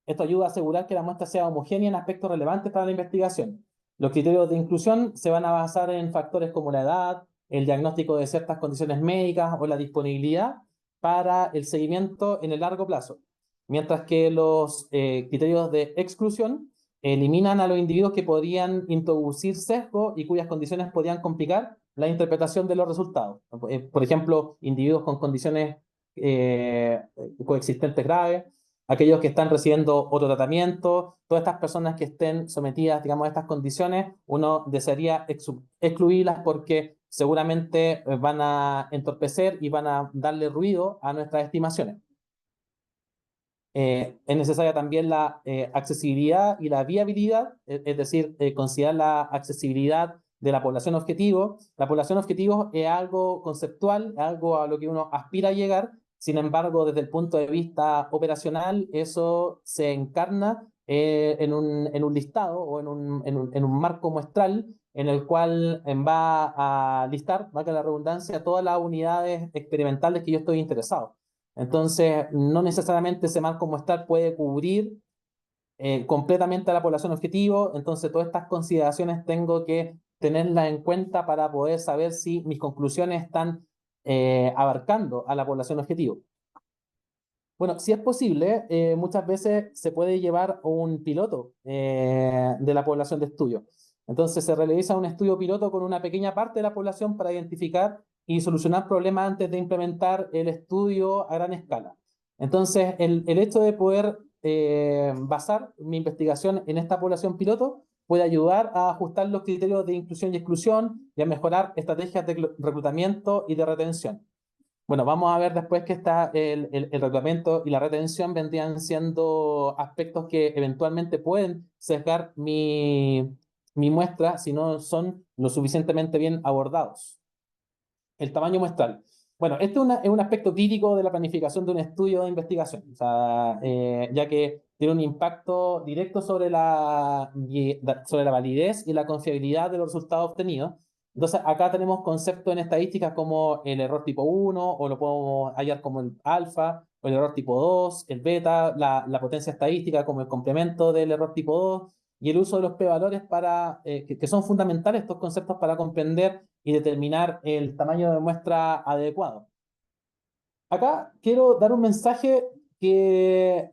Esto ayuda a asegurar que la muestra sea homogénea en aspectos relevantes para la investigación. Los criterios de inclusión se van a basar en factores como la edad, el diagnóstico de ciertas condiciones médicas o la disponibilidad para el seguimiento en el largo plazo. Mientras que los criterios de exclusión eliminan a los individuos que podrían introducir sesgo y cuyas condiciones podrían complicar la interpretación de los resultados. Por ejemplo, individuos con condiciones coexistentes graves, aquellos que están recibiendo otro tratamiento, todas estas personas que estén sometidas, digamos, a estas condiciones, uno desearía excluirlas porque seguramente van a entorpecer y van a darle ruido a nuestras estimaciones. Es necesaria también la accesibilidad y la viabilidad, es decir, considerar la accesibilidad de la población objetivo. La población objetivo es algo conceptual, es algo a lo que uno aspira a llegar. Sin embargo, desde el punto de vista operacional, eso se encarna en un listado o en un marco muestral en el cual va a listar, valga la redundancia, todas las unidades experimentales que yo estoy interesado. Entonces, no necesariamente ese marco muestral puede cubrir completamente a la población objetivo. Entonces, todas estas consideraciones tengo que tenerlas en cuenta para poder saber si mis conclusiones están abarcando a la población objetivo. Bueno, si es posible, muchas veces se puede llevar un piloto de la población de estudio. Entonces se realiza un estudio piloto con una pequeña parte de la población para identificar y solucionar problemas antes de implementar el estudio a gran escala. Entonces, el hecho de poder basar mi investigación en esta población piloto puede ayudar a ajustar los criterios de inclusión y exclusión y a mejorar estrategias de reclutamiento y de retención. Bueno, vamos a ver después que está el reglamento y la retención vendrían siendo aspectos que eventualmente pueden sesgar mi muestra si no son lo suficientemente bien abordados. El tamaño muestral. Bueno, este es un aspecto crítico de la planificación de un estudio de investigación, o sea, ya que tiene un impacto directo sobre la validez y la confiabilidad de los resultados obtenidos. Entonces, acá tenemos conceptos en estadística como el error tipo 1, o lo podemos hallar como el alfa, o el error tipo 2, el beta, la potencia estadística como el complemento del error tipo 2, y el uso de los p-valores que son fundamentales estos conceptos para comprender y determinar el tamaño de muestra adecuado. Acá quiero dar un mensaje que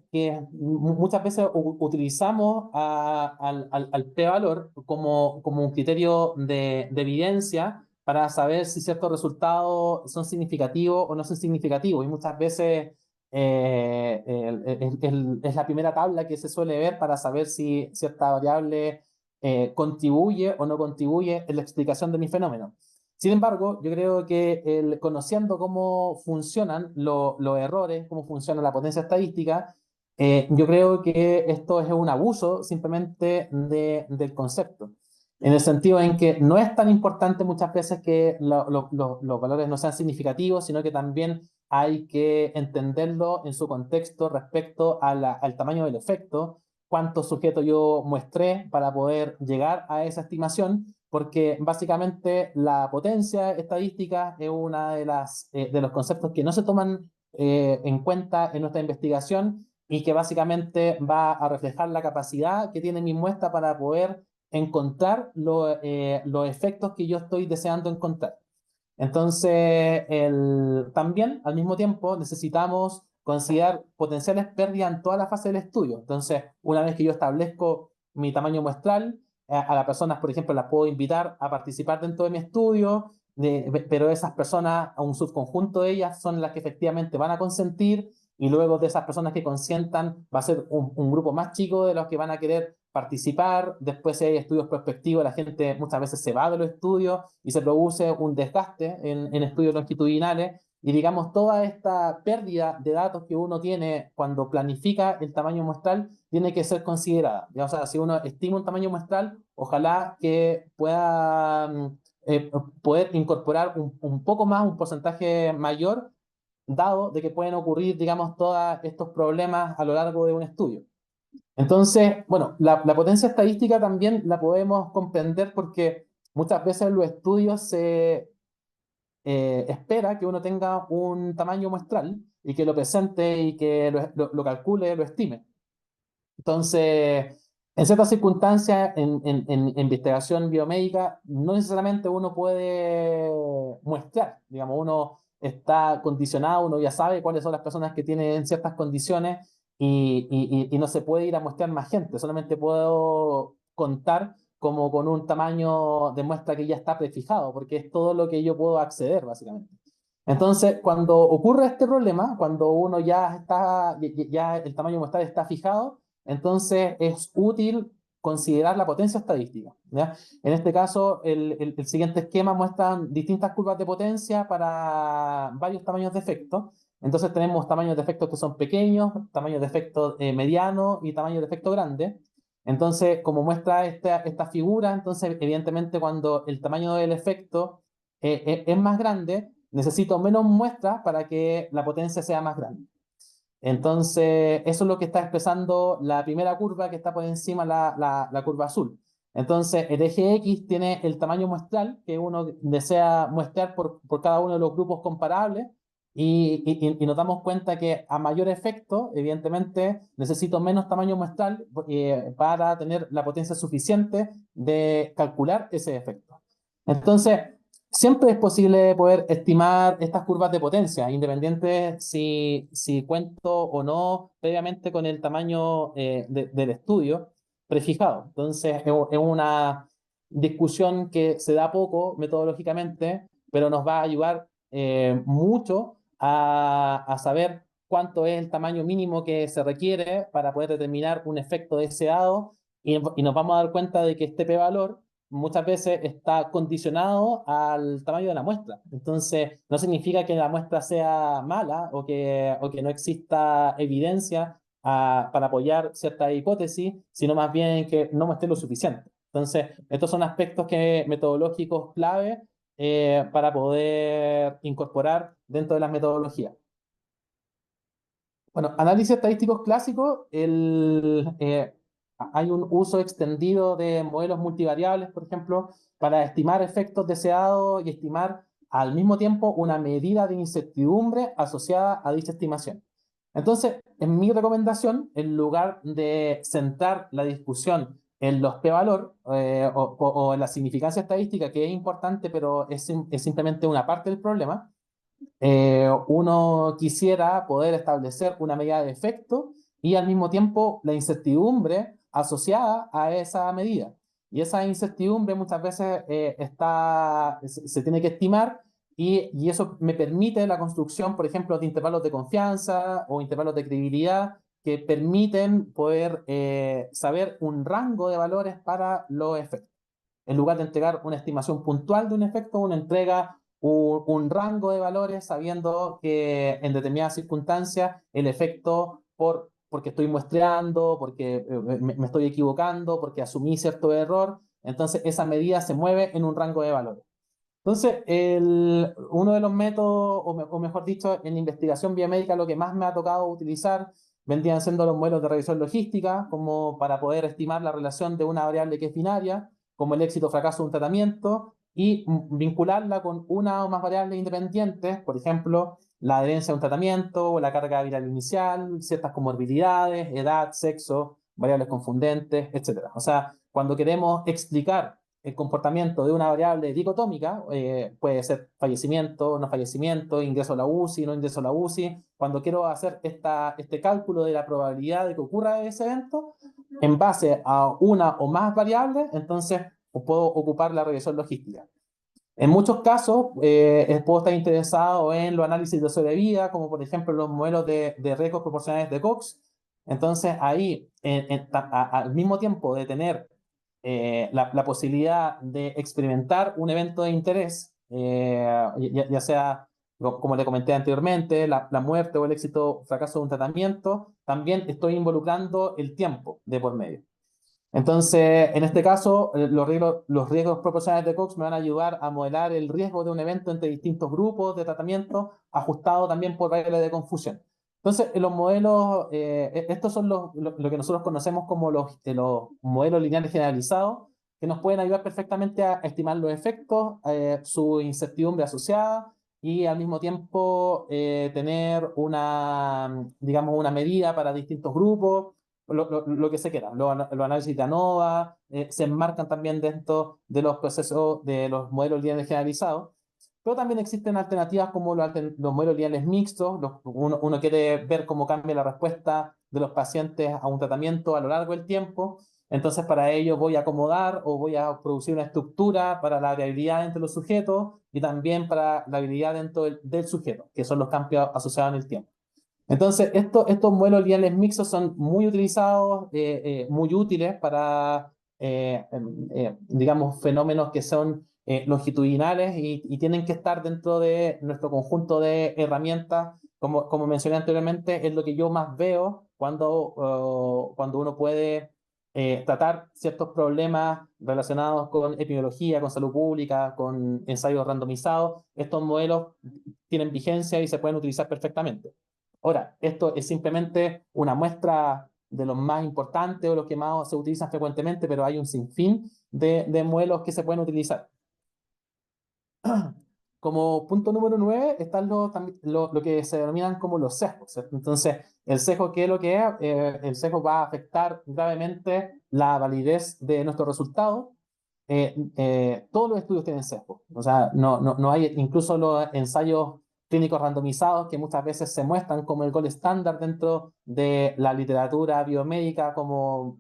muchas veces utilizamos al p-valor como un criterio de evidencia para saber si ciertos resultados son significativos o no son significativos. Y muchas veces es la primera tabla que se suele ver para saber si cierta variable contribuye o no contribuye en la explicación de mi fenómeno. Sin embargo, yo creo que conociendo cómo funcionan los errores, cómo funciona la potencia estadística, yo creo que esto es un abuso simplemente del concepto. En el sentido en que no es tan importante muchas veces que los valores no sean significativos, sino que también hay que entenderlo en su contexto respecto al tamaño del efecto, cuántos sujetos yo muestré para poder llegar a esa estimación, porque básicamente la potencia estadística es una de los conceptos que no se toman en cuenta en nuestra investigación y que básicamente va a reflejar la capacidad que tiene mi muestra para poder encontrar los efectos que yo estoy deseando encontrar. Entonces, también al mismo tiempo necesitamos considerar potenciales pérdidas en toda la fase del estudio. Entonces, una vez que yo establezco mi tamaño muestral, a las personas, por ejemplo, las puedo invitar a participar dentro de mi estudio, pero esas personas, a un subconjunto de ellas, son las que efectivamente van a consentir, y luego de esas personas que consientan va a ser un grupo más chico de los que van a querer participar. Después, si hay estudios prospectivos, la gente muchas veces se va de los estudios y se produce un desgaste en estudios longitudinales. Y digamos, toda esta pérdida de datos que uno tiene cuando planifica el tamaño muestral tiene que ser considerada. O sea, si uno estima un tamaño muestral, ojalá que pueda poder incorporar un poco más, un porcentaje mayor, dado de que pueden ocurrir, digamos, todos estos problemas a lo largo de un estudio. Entonces, bueno, la potencia estadística también la podemos comprender porque muchas veces en los estudios se espera que uno tenga un tamaño muestral y que lo presente y que lo calcule, lo estime. Entonces, en ciertas circunstancias, en investigación biomédica, no necesariamente uno puede muestrar, digamos, uno está condicionado, uno ya sabe cuáles son las personas que tienen ciertas condiciones y no se puede ir a muestrar más gente, solamente puedo contar como con un tamaño de muestra que ya está prefijado, porque es todo lo que yo puedo acceder, básicamente. Entonces, cuando ocurre este problema, cuando uno ya el tamaño muestral está fijado, entonces es útil considerar la potencia estadística, ¿ya? En este caso, el siguiente esquema muestra distintas curvas de potencia para varios tamaños de efectos. Entonces tenemos tamaños de efectos que son pequeños, tamaños de efectos medianos y tamaños de efecto grande. Entonces, como muestra esta figura, entonces evidentemente cuando el tamaño del efecto es más grande, necesito menos muestras para que la potencia sea más grande. Entonces, eso es lo que está expresando la primera curva que está por encima, la curva azul. Entonces, el eje X tiene el tamaño muestral que uno desea muestrar por cada uno de los grupos comparables, y nos damos cuenta que a mayor efecto, evidentemente, necesito menos tamaño muestral para tener la potencia suficiente de calcular ese efecto. Entonces, siempre es posible poder estimar estas curvas de potencia, independiente si cuento o no previamente con el tamaño del estudio prefijado. Entonces, es una discusión que se da poco metodológicamente, pero nos va a ayudar mucho a saber cuánto es el tamaño mínimo que se requiere para poder determinar un efecto deseado, y nos vamos a dar cuenta de que este p-valor muchas veces está condicionado al tamaño de la muestra. Entonces, no significa que la muestra sea mala o que no exista evidencia para apoyar cierta hipótesis, sino más bien que no muestre lo suficiente. Entonces, estos son aspectos metodológicos clave para poder incorporar dentro de las metodologías. Bueno, análisis estadísticos clásicos, hay un uso extendido de modelos multivariables, por ejemplo, para estimar efectos deseados y estimar al mismo tiempo una medida de incertidumbre asociada a dicha estimación. Entonces, en mi recomendación, en lugar de centrar la discusión en los p-valor o en la significancia estadística, que es importante, pero es simplemente una parte del problema, uno quisiera poder establecer una medida de efecto y al mismo tiempo la incertidumbre asociada a esa medida. Y esa incertidumbre muchas veces se tiene que estimar y eso me permite la construcción, por ejemplo, de intervalos de confianza o intervalos de credibilidad que permiten poder saber un rango de valores para los efectos. En lugar de entregar una estimación puntual de un efecto, uno entrega un rango de valores sabiendo que en determinadas circunstancias el efecto porque estoy muestreando, porque me estoy equivocando, porque asumí cierto error, entonces esa medida se mueve en un rango de valores. Entonces, uno de los métodos, o mejor dicho, en investigación biomédica, lo que más me ha tocado utilizar vendrían siendo los modelos de regresión logística, como para poder estimar la relación de una variable que es binaria, como el éxito o fracaso de un tratamiento, y vincularla con una o más variables independientes, por ejemplo, la adherencia a un tratamiento, o la carga viral inicial, ciertas comorbilidades, edad, sexo, variables confundentes, etc. O sea, cuando queremos explicar el comportamiento de una variable dicotómica, puede ser fallecimiento, no fallecimiento, ingreso a la UCI, no ingreso a la UCI. Cuando quiero hacer este cálculo de la probabilidad de que ocurra ese evento, en base a una o más variables, entonces puedo ocupar la regresión logística. En muchos casos, puedo estar interesado en los análisis de sobrevida, como por ejemplo los modelos de riesgos proporcionales de Cox. Entonces, ahí, al mismo tiempo de tener la posibilidad de experimentar un evento de interés, ya sea, como le comenté anteriormente, la muerte o el éxito o fracaso de un tratamiento, también estoy involucrando el tiempo de por medio. Entonces, en este caso, los riesgos proporcionales de Cox me van a ayudar a modelar el riesgo de un evento entre distintos grupos de tratamiento, ajustado también por variables de confusión. Entonces, en los modelos, estos son lo que nosotros conocemos como los modelos lineales generalizados, que nos pueden ayudar perfectamente a estimar los efectos, su incertidumbre asociada y al mismo tiempo tener digamos, una medida para distintos grupos lo que se quiera. Los análisis de ANOVA se enmarcan también dentro de los procesos de los modelos lineales generalizados, pero también existen alternativas como los modelos lineales mixtos. Uno quiere ver cómo cambia la respuesta de los pacientes a un tratamiento a lo largo del tiempo. Entonces, para ello voy a acomodar o voy a producir una estructura para la variabilidad entre los sujetos y también para la variabilidad dentro del sujeto, que son los cambios asociados en el tiempo. Entonces, estos modelos lineales mixtos son muy utilizados, muy útiles para, digamos, fenómenos que son longitudinales y tienen que estar dentro de nuestro conjunto de herramientas. Como mencioné anteriormente, es lo que yo más veo cuando uno puede tratar ciertos problemas relacionados con epidemiología, con salud pública, con ensayos randomizados. Estos modelos tienen vigencia y se pueden utilizar perfectamente. Ahora, esto es simplemente una muestra de los más importantes o los que más se utilizan frecuentemente, pero hay un sinfín de modelos que se pueden utilizar. Como punto número 9 están lo que se denominan como los sesgos, ¿cierto? Entonces, el sesgo, ¿qué es lo que es? El sesgo va a afectar gravemente la validez de nuestros resultados. Todos los estudios tienen sesgo. O sea, no hay, incluso los ensayos clínicos randomizados que muchas veces se muestran como el gold estándar dentro de la literatura biomédica, como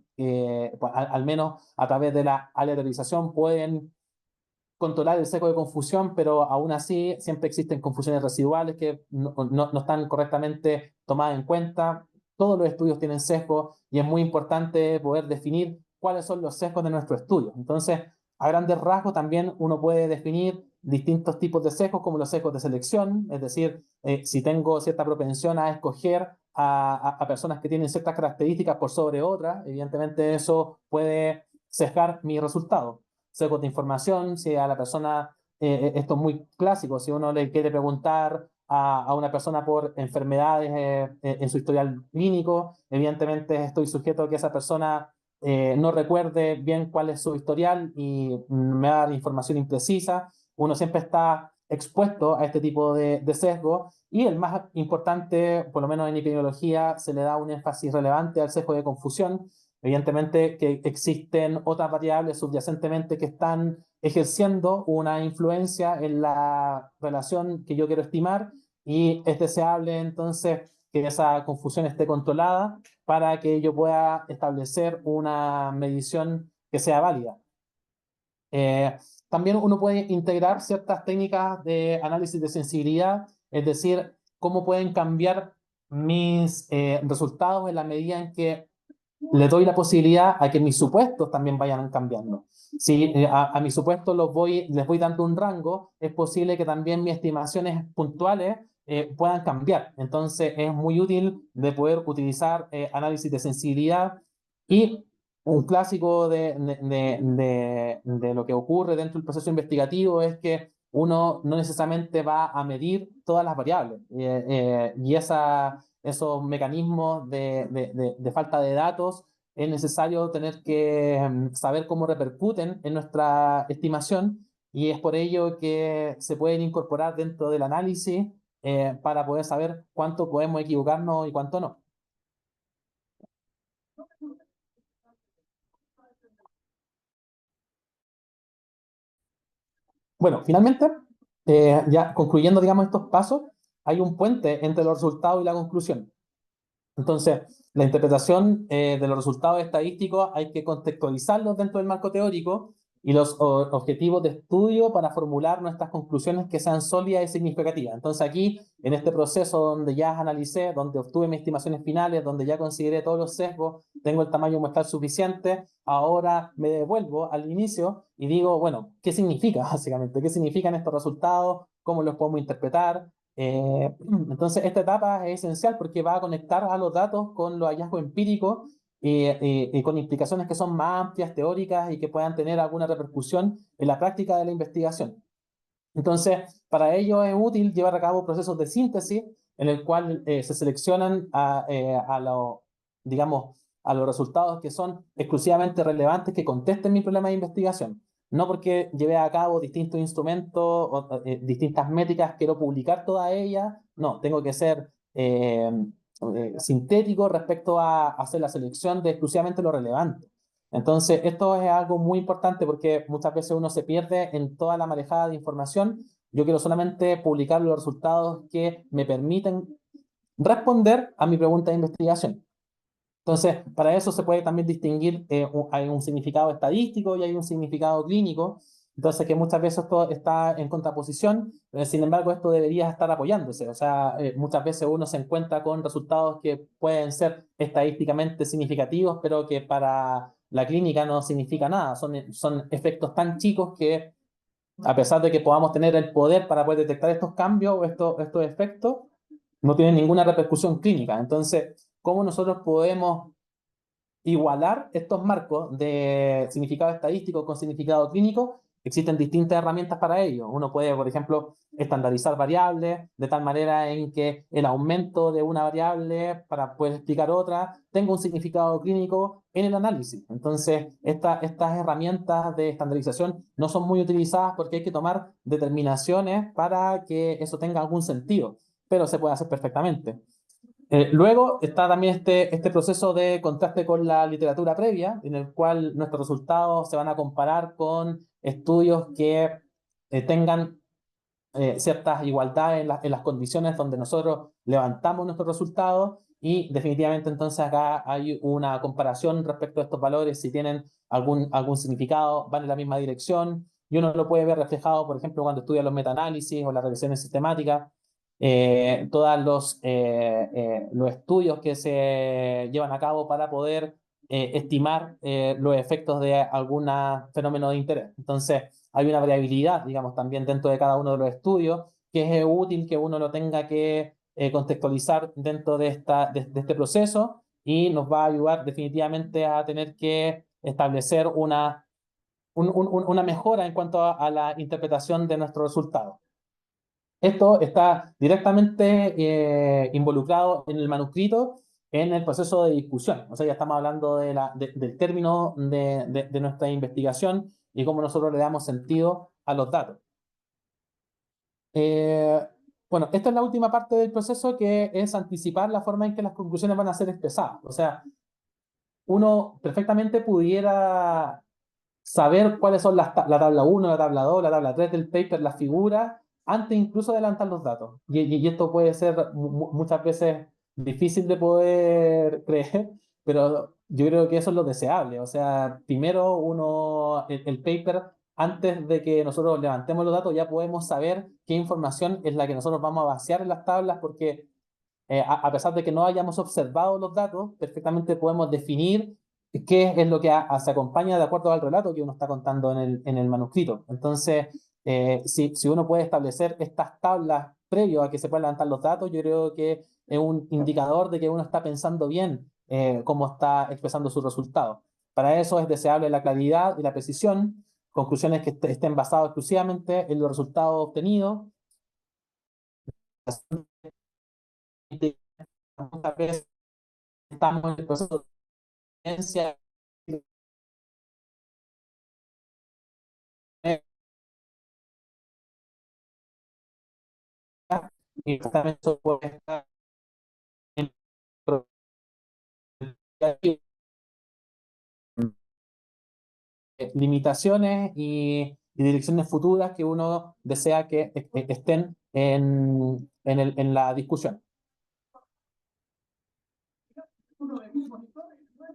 al menos a través de la aleatorización pueden controlar el sesgo de confusión, pero aún así siempre existen confusiones residuales que no están correctamente tomadas en cuenta. Todos los estudios tienen sesgo y es muy importante poder definir cuáles son los sesgos de nuestro estudio. Entonces, a grandes rasgos también uno puede definir distintos tipos de sesgos como los sesgos de selección, es decir, si tengo cierta propensión a escoger a personas que tienen ciertas características por sobre otras, evidentemente eso puede sesgar mi resultado. Sesgos de información, si a la persona esto es muy clásico, si uno le quiere preguntar a una persona por enfermedades en su historial clínico, evidentemente estoy sujeto a que esa persona no recuerde bien cuál es su historial y me va a dar información imprecisa. Uno siempre está expuesto a este tipo de sesgo y el más importante, por lo menos en epidemiología, se le da un énfasis relevante al sesgo de confusión. Evidentemente que existen otras variables subyacentemente que están ejerciendo una influencia en la relación que yo quiero estimar y es deseable entonces que esa confusión esté controlada para que yo pueda establecer una medición que sea válida. Eh, También uno puede integrar ciertas técnicas de análisis de sensibilidad, es decir, cómo pueden cambiar mis resultados en la medida en que le doy la posibilidad a que mis supuestos también vayan cambiando. Si a mis supuestos les voy dando un rango, es posible que también mis estimaciones puntuales puedan cambiar. Entonces es muy útil de poder utilizar análisis de sensibilidad y un clásico de lo que ocurre dentro del proceso investigativo es que uno no necesariamente va a medir todas las variables y esos mecanismos de falta de datos es necesario tener que saber cómo repercuten en nuestra estimación y es por ello que se pueden incorporar dentro del análisis para poder saber cuánto podemos equivocarnos y cuánto no. Bueno, finalmente, ya concluyendo, digamos, estos pasos, hay un puente entre los resultados y la conclusión. Entonces, la interpretación de los resultados estadísticos hay que contextualizarlos dentro del marco teórico y los objetivos de estudio para formular nuestras conclusiones que sean sólidas y significativas. Entonces aquí, en este proceso donde ya analicé, donde obtuve mis estimaciones finales, donde ya consideré todos los sesgos, tengo el tamaño muestral suficiente, ahora me devuelvo al inicio y digo, bueno, ¿qué significa básicamente? ¿Qué significan estos resultados? ¿Cómo los podemos interpretar? Entonces, esta etapa es esencial porque va a conectar a los datos con los hallazgos empíricos y con implicaciones que son más amplias, teóricas y que puedan tener alguna repercusión en la práctica de la investigación. Entonces, para ello es útil llevar a cabo procesos de síntesis en el cual se seleccionan digamos, a los resultados que son exclusivamente relevantes que contesten mi problema de investigación. No porque lleve a cabo distintos instrumentos o distintas métricas, quiero publicar todas ellas. No, tengo que ser sintético respecto a hacer la selección de exclusivamente lo relevante. Entonces, esto es algo muy importante porque muchas veces uno se pierde en toda la marejada de información. Yo quiero solamente publicar los resultados que me permiten responder a mi pregunta de investigación. Entonces, para eso se puede también distinguir, hay un significado estadístico y hay un significado clínico. Entonces, que muchas veces esto está en contraposición, sin embargo, esto debería estar apoyándose. O sea, muchas veces uno se encuentra con resultados que pueden ser estadísticamente significativos, pero que para la clínica no significa nada. Son efectos tan chicos que, a pesar de que podamos tener el poder para poder detectar estos cambios o estos efectos, no tienen ninguna repercusión clínica. Entonces, ¿cómo nosotros podemos igualar estos marcos de significado estadístico con significado clínico? Existen distintas herramientas para ello. Uno puede, por ejemplo, estandarizar variables de tal manera en que el aumento de una variable para poder explicar otra tenga un significado clínico en el análisis. Entonces, estas herramientas de estandarización no son muy utilizadas porque hay que tomar determinaciones para que eso tenga algún sentido, pero se puede hacer perfectamente. Luego está también este proceso de contraste con la literatura previa, en el cual nuestros resultados se van a comparar con estudios que tengan ciertas igualdades en las condiciones donde nosotros levantamos nuestros resultados y definitivamente entonces acá hay una comparación respecto a estos valores, si tienen algún significado, van en la misma dirección y uno lo puede ver reflejado, por ejemplo, cuando estudia los metaanálisis o las revisiones sistemáticas. Todos los estudios que se llevan a cabo para poder estimar los efectos de algún fenómeno de interés. Entonces, hay una variabilidad, digamos, también dentro de cada uno de los estudios, que es útil que uno lo tenga que contextualizar dentro de este proceso y nos va a ayudar definitivamente a tener que establecer una una mejora en cuanto a la interpretación de nuestros resultados. Esto está directamente involucrado en el manuscrito, en el proceso de discusión. O sea, ya estamos hablando del término de nuestra investigación y cómo nosotros le damos sentido a los datos. Bueno, esta es la última parte del proceso, que es anticipar la forma en que las conclusiones van a ser expresadas. O sea, uno perfectamente pudiera saber cuáles son la tabla 1, la tabla 2, la tabla 3 del paper, las figuras, antes incluso de adelantar los datos. Y esto puede ser muchas veces difícil de poder creer, pero yo creo que eso es lo deseable. O sea, primero el paper, antes de que nosotros levantemos los datos, ya podemos saber qué información es la que nosotros vamos a vaciar en las tablas, porque a pesar de que no hayamos observado los datos, perfectamente podemos definir qué es lo que se acompaña de acuerdo al relato que uno está contando en el manuscrito. Entonces, si uno puede establecer estas tablas previo a que se puedan levantar los datos, yo creo que es un indicador de que uno está pensando bien cómo está expresando sus resultados. Para eso es deseable la claridad y la precisión, conclusiones que estén basadas exclusivamente en los resultados obtenidos. Muchas veces estamos en el proceso de ciencia y justamente eso puede estar en limitaciones y direcciones futuras que uno desea que estén en la discusión.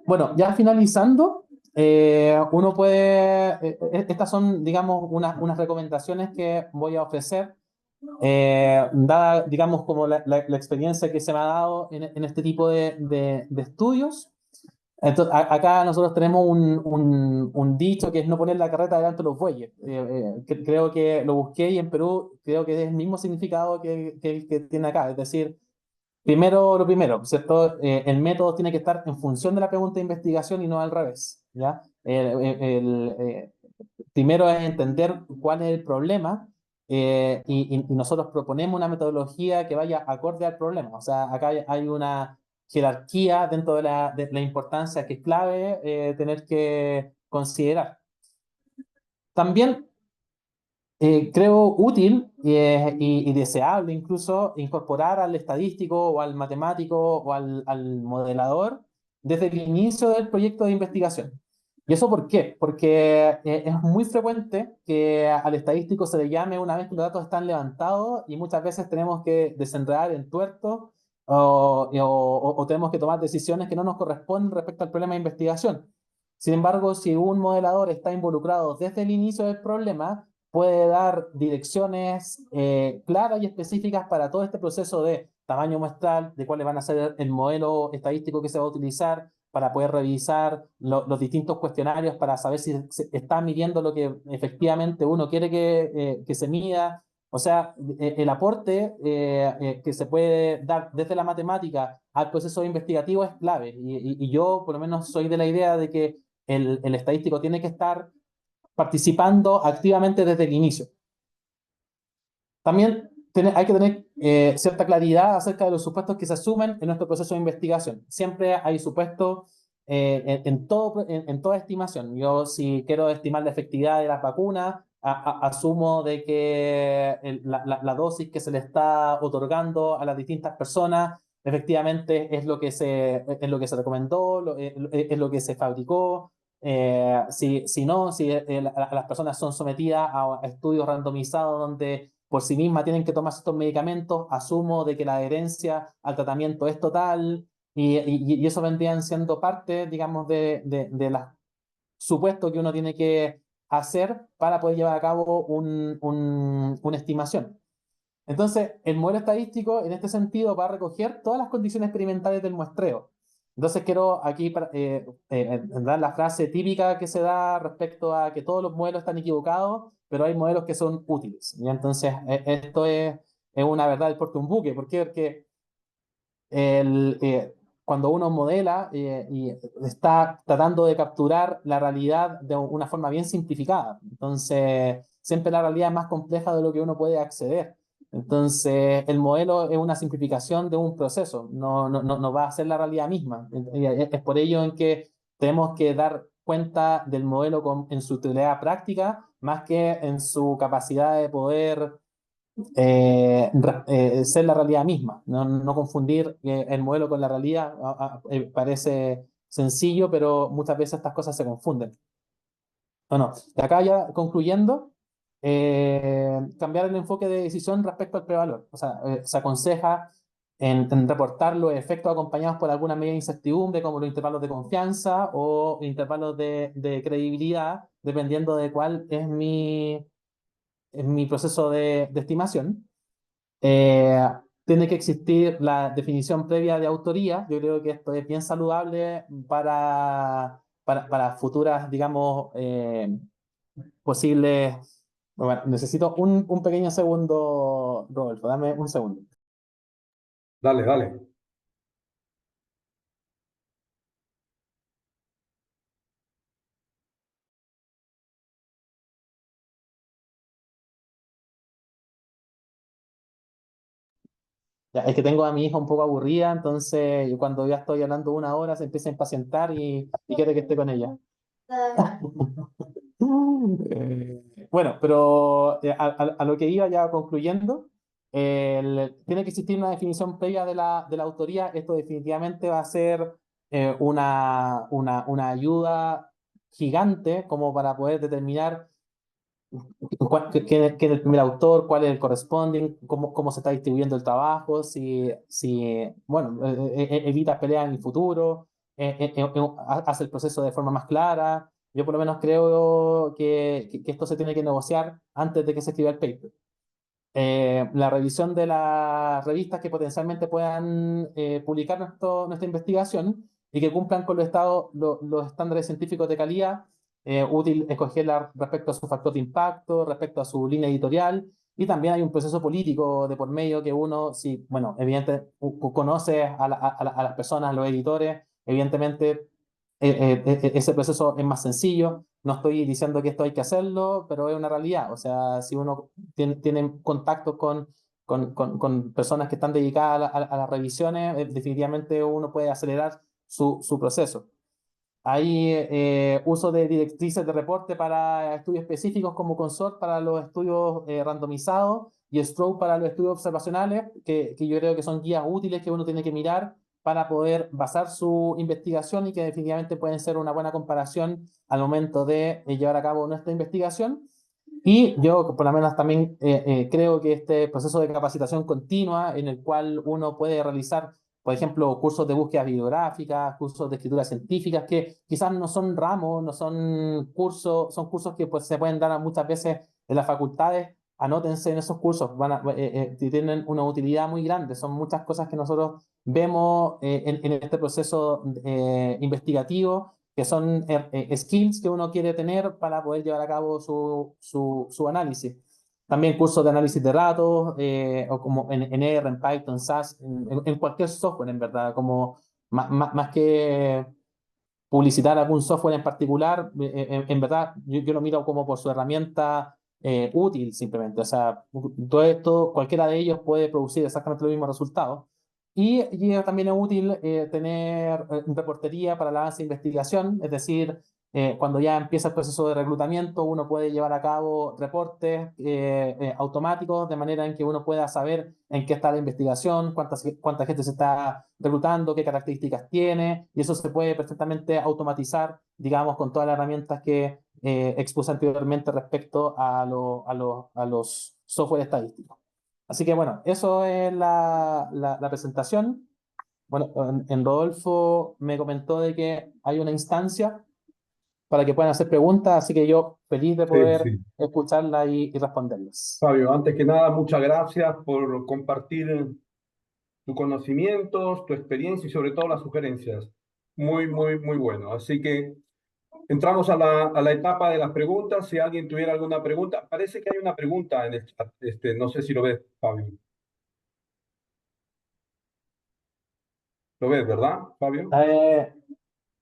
Bueno, ya finalizando, uno puede, estas son, digamos, unas recomendaciones que voy a ofrecer, dada, digamos, como la experiencia que se me ha dado en este tipo de estudios. Entonces, acá nosotros tenemos un dicho que es no poner la carreta delante de los bueyes. Creo que lo busqué y en Perú creo que es el mismo significado que el que tiene acá. Es decir, primero lo primero, ¿cierto? El método tiene que estar en función de la pregunta de investigación y no al revés, ¿ya? Primero es entender cuál es el problema y nosotros proponemos una metodología que vaya acorde al problema. O sea, acá hay una jerarquía dentro de la importancia que es clave tener que considerar. También creo útil y deseable incluso incorporar al estadístico o al matemático o al modelador desde el inicio del proyecto de investigación. ¿Y eso por qué? Porque es muy frecuente que al estadístico se le llame una vez que los datos están levantados y muchas veces tenemos que desenredar en tuerto o tenemos que tomar decisiones que no nos corresponden respecto al problema de investigación. Sin embargo, si un modelador está involucrado desde el inicio del problema, puede dar direcciones claras y específicas para todo este proceso de tamaño muestral, de cuáles van a ser el modelo estadístico que se va a utilizar, para poder revisar los distintos cuestionarios para saber si se está midiendo lo que efectivamente uno quiere que se mida. O sea, el aporte que se puede dar desde la matemática al proceso investigativo es clave. Y yo, por lo menos, soy de la idea de que el estadístico tiene que estar participando activamente desde el inicio. También hay que tener cierta claridad acerca de los supuestos que se asumen en nuestro proceso de investigación. Siempre hay supuestos en toda estimación. Yo, si quiero estimar la efectividad de las vacunas, asumo de que la dosis que se le está otorgando a las distintas personas efectivamente es lo que se recomendó, es lo que se fabricó. Si no, si las personas son sometidas a estudios randomizados donde por sí mismas tienen que tomar estos medicamentos, asumo de que la adherencia al tratamiento es total y eso vendrían siendo parte, digamos, de los supuestos que uno tiene que hacer para poder llevar a cabo una estimación. Entonces, el modelo estadístico, en este sentido, va a recoger todas las condiciones experimentales del muestreo. Entonces, quiero aquí dar la frase típica que se da respecto a que todos los modelos están equivocados, pero hay modelos que son útiles. Y entonces, esto es una verdad del porte un buque. ¿Por qué? Porque cuando uno modela y está tratando de capturar la realidad de una forma bien simplificada. Entonces, siempre la realidad es más compleja de lo que uno puede acceder. Entonces, el modelo es una simplificación de un proceso, no va a ser la realidad misma. Es por ello en que tenemos que dar cuenta del modelo en su utilidad práctica, más que en su capacidad de poder ser la realidad misma, no confundir el modelo con la realidad. Parece sencillo, pero muchas veces estas cosas se confunden. Bueno, de acá ya concluyendo, cambiar el enfoque de decisión respecto al prevalor. O sea, se aconseja en reportar los efectos acompañados por alguna medida de incertidumbre, como los intervalos de confianza o intervalos de credibilidad, dependiendo de cuál es mi proceso de estimación. Eh, Tiene que existir la definición previa de autoría. Yo creo que esto es bien saludable para futuras, digamos, posibles. Bueno, necesito un pequeño segundo, Rodolfo, dame un segundo. Dale, dale. Ya, es que tengo a mi hija un poco aburrida, entonces cuando ya estoy hablando 1 hora se empieza a impacientar y quiere que esté con ella. Bueno, pero a lo que iba ya concluyendo, tiene que existir una definición previa de la autoría. Esto definitivamente va a ser una ayuda gigante como para poder determinar quién es el primer autor, cuál es el corresponding, cómo se está distribuyendo el trabajo, si bueno, evita peleas en el futuro, hace el proceso de forma más clara. Yo por lo menos creo que esto se tiene que negociar antes de que se escriba el paper. La revisión de las revistas que potencialmente puedan publicar nuestra investigación y que cumplan con los estándares científicos de calidad. Útil escogerla respecto a su factor de impacto, respecto a su línea editorial, y también hay un proceso político de por medio que uno, si, bueno, evidentemente conoce a las personas, a los editores, evidentemente ese proceso es más sencillo. No estoy diciendo que esto hay que hacerlo, pero es una realidad. O sea, si uno tiene contacto con personas que están dedicadas a las revisiones, definitivamente uno puede acelerar su proceso. Hay uso de directrices de reporte para estudios específicos como Consort para los estudios randomizados y Stroke para los estudios observacionales, que yo creo que son guías útiles que uno tiene que mirar para poder basar su investigación y que definitivamente pueden ser una buena comparación al momento de llevar a cabo nuestra investigación. Y yo, por lo menos, también creo que este proceso de capacitación continua, en el cual uno puede realizar, por ejemplo, cursos de búsqueda bibliográfica, cursos de escritura científica, que quizás no son ramos, no son cursos, son cursos que pues, se pueden dar muchas veces en las facultades. Anótense en esos cursos, tienen una utilidad muy grande. Son muchas cosas que nosotros vemos en este proceso investigativo, que son skills que uno quiere tener para poder llevar a cabo su análisis. También cursos de análisis de datos, o como en R, en Python, SAS, en cualquier software, en verdad, como más que publicitar algún software en particular, en verdad, yo lo miro como por su herramienta útil, simplemente. O sea, todo esto, cualquiera de ellos puede producir exactamente los mismos resultados. Y también es útil tener reportería para el avance de investigación, es decir, cuando ya empieza el proceso de reclutamiento, uno puede llevar a cabo reportes automáticos de manera en que uno pueda saber en qué está la investigación, cuánta gente se está reclutando, qué características tiene, y eso se puede perfectamente automatizar, digamos, con todas las herramientas que expuse anteriormente respecto a los software estadísticos. Así que bueno, eso es la presentación. Bueno, en Rodolfo me comentó de que hay una instancia para que puedan hacer preguntas, así que yo feliz de Sí, poder sí. escucharla y responderlas. Fabio, antes que nada, muchas gracias por compartir tus conocimientos, tu experiencia y sobre todo las sugerencias. Muy, muy, muy bueno. Así que entramos a la etapa de las preguntas. Si alguien tuviera alguna pregunta, parece que hay una pregunta en el chat. No sé si lo ves, Fabio. Lo ves, ¿verdad, Fabio? Eh,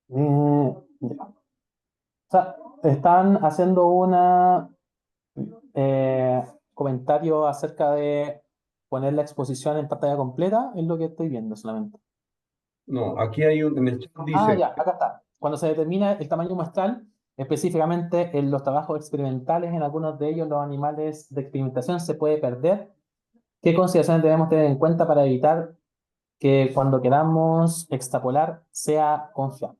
ya. O sea, están haciendo una eh, comentario acerca de poner la exposición en pantalla completa, es lo que estoy viendo solamente. No, aquí hay en el chat Ah, dice, ya, acá está. Cuando se determina el tamaño muestral, específicamente en los trabajos experimentales, en algunos de ellos los animales de experimentación se puede perder. ¿Qué consideraciones debemos tener en cuenta para evitar que cuando queramos extrapolar sea confiable?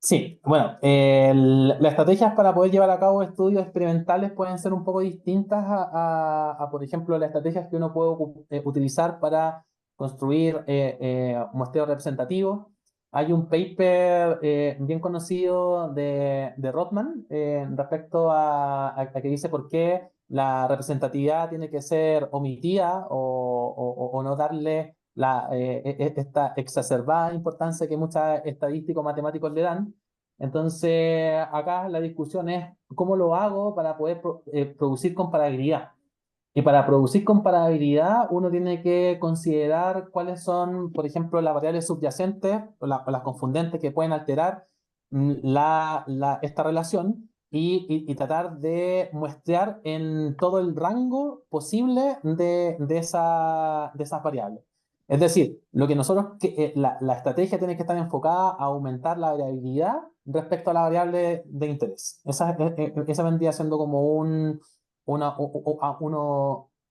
Sí, bueno, las estrategias para poder llevar a cabo estudios experimentales pueden ser un poco distintas por ejemplo, las estrategias que uno puede utilizar para construir muestreos representativos. Hay un paper bien conocido de Rothman respecto a que dice por qué la representatividad tiene que ser omitida o no darle esta exacerbada importancia que muchos estadísticos matemáticos le dan. Entonces, acá la discusión es cómo lo hago para poder producir comparabilidad. Y para producir comparabilidad, uno tiene que considerar cuáles son, por ejemplo, las variables subyacentes o las confundentes que pueden alterar esta relación y tratar de muestrear en todo el rango posible de esas variables. Es decir, lo que nosotros, la estrategia tiene que estar enfocada a aumentar la variabilidad respecto a la variable de interés. Esa vendría siendo como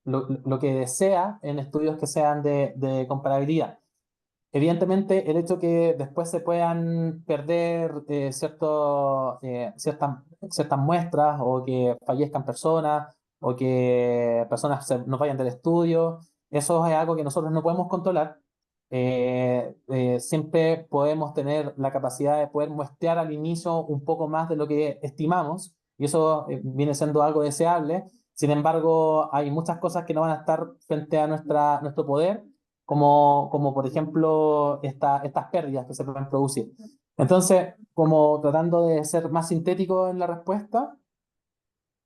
lo que desea en estudios que sean de comparabilidad. Evidentemente, el hecho que después se puedan perder ciertas muestras o que fallezcan personas o que personas nos vayan del estudio, eso es algo que nosotros no podemos controlar. Siempre podemos tener la capacidad de poder muestrear al inicio un poco más de lo que estimamos y eso viene siendo algo deseable. Sin embargo, hay muchas cosas que no van a estar frente a nuestro poder como por ejemplo estas pérdidas que se pueden producir. Entonces, como tratando de ser más sintético en la respuesta,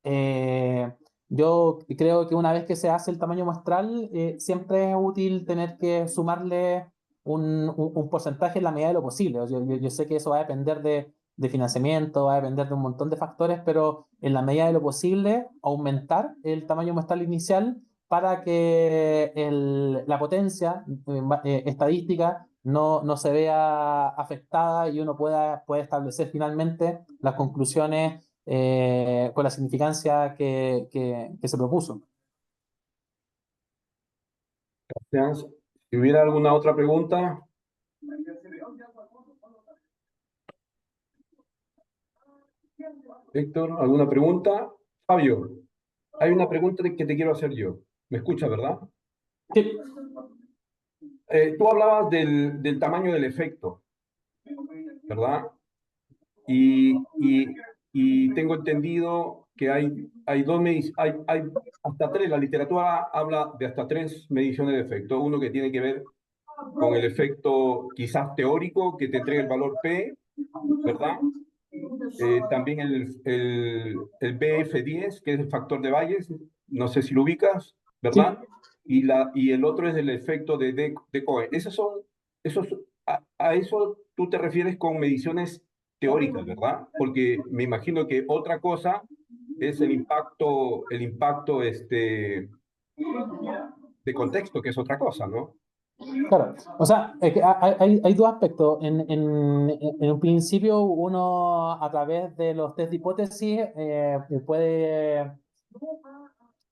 eh, yo creo que una vez que se hace el tamaño muestral, siempre es útil tener que sumarle un porcentaje en la medida de lo posible. Yo sé que eso va a depender de financiamiento, va a depender de un montón de factores, pero en la medida de lo posible, aumentar el tamaño muestral inicial para que la potencia estadística no se vea afectada y uno pueda establecer finalmente las conclusiones con la significancia que se propuso. gracias. Si hubiera alguna otra pregunta, Héctor, ¿alguna pregunta? Fabio, hay una pregunta que te quiero hacer yo. ¿Me escuchas, verdad? Sí, Tú hablabas del tamaño del efecto, ¿verdad? Y tengo entendido que hay hay hasta tres, la literatura habla de hasta tres mediciones de efecto. Uno que tiene que ver con el efecto quizás teórico que te entrega el valor P, ¿verdad? También el BF10, que es el factor de Bayes, no sé si lo ubicas, sí, ¿verdad? Y el otro es el efecto de Cohen. Esos, a eso tú te refieres con mediciones teóricas, ¿verdad? Porque me imagino que otra cosa es el impacto de contexto, que es otra cosa, ¿no? claro. O sea, es que hay dos aspectos. En un principio, uno a través de los test de hipótesis puede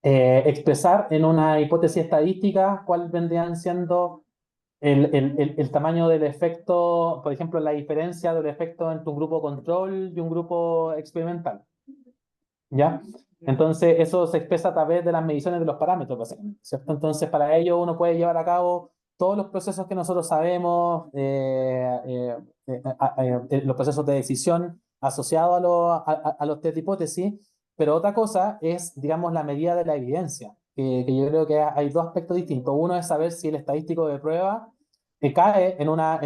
expresar en una hipótesis estadística cuál vendrían siendo el tamaño del efecto, por ejemplo, la diferencia del efecto entre un grupo control y un grupo experimental. ¿Ya? Entonces, eso se expresa a través de las mediciones de los parámetros, básicamente, ¿cierto? Entonces, para ello uno puede llevar a cabo todos los procesos que nosotros sabemos, los procesos de decisión asociados a los test de hipótesis, pero otra cosa es, digamos, la medida de la evidencia, que yo creo que hay dos aspectos distintos. Uno es saber si el estadístico de prueba cae en una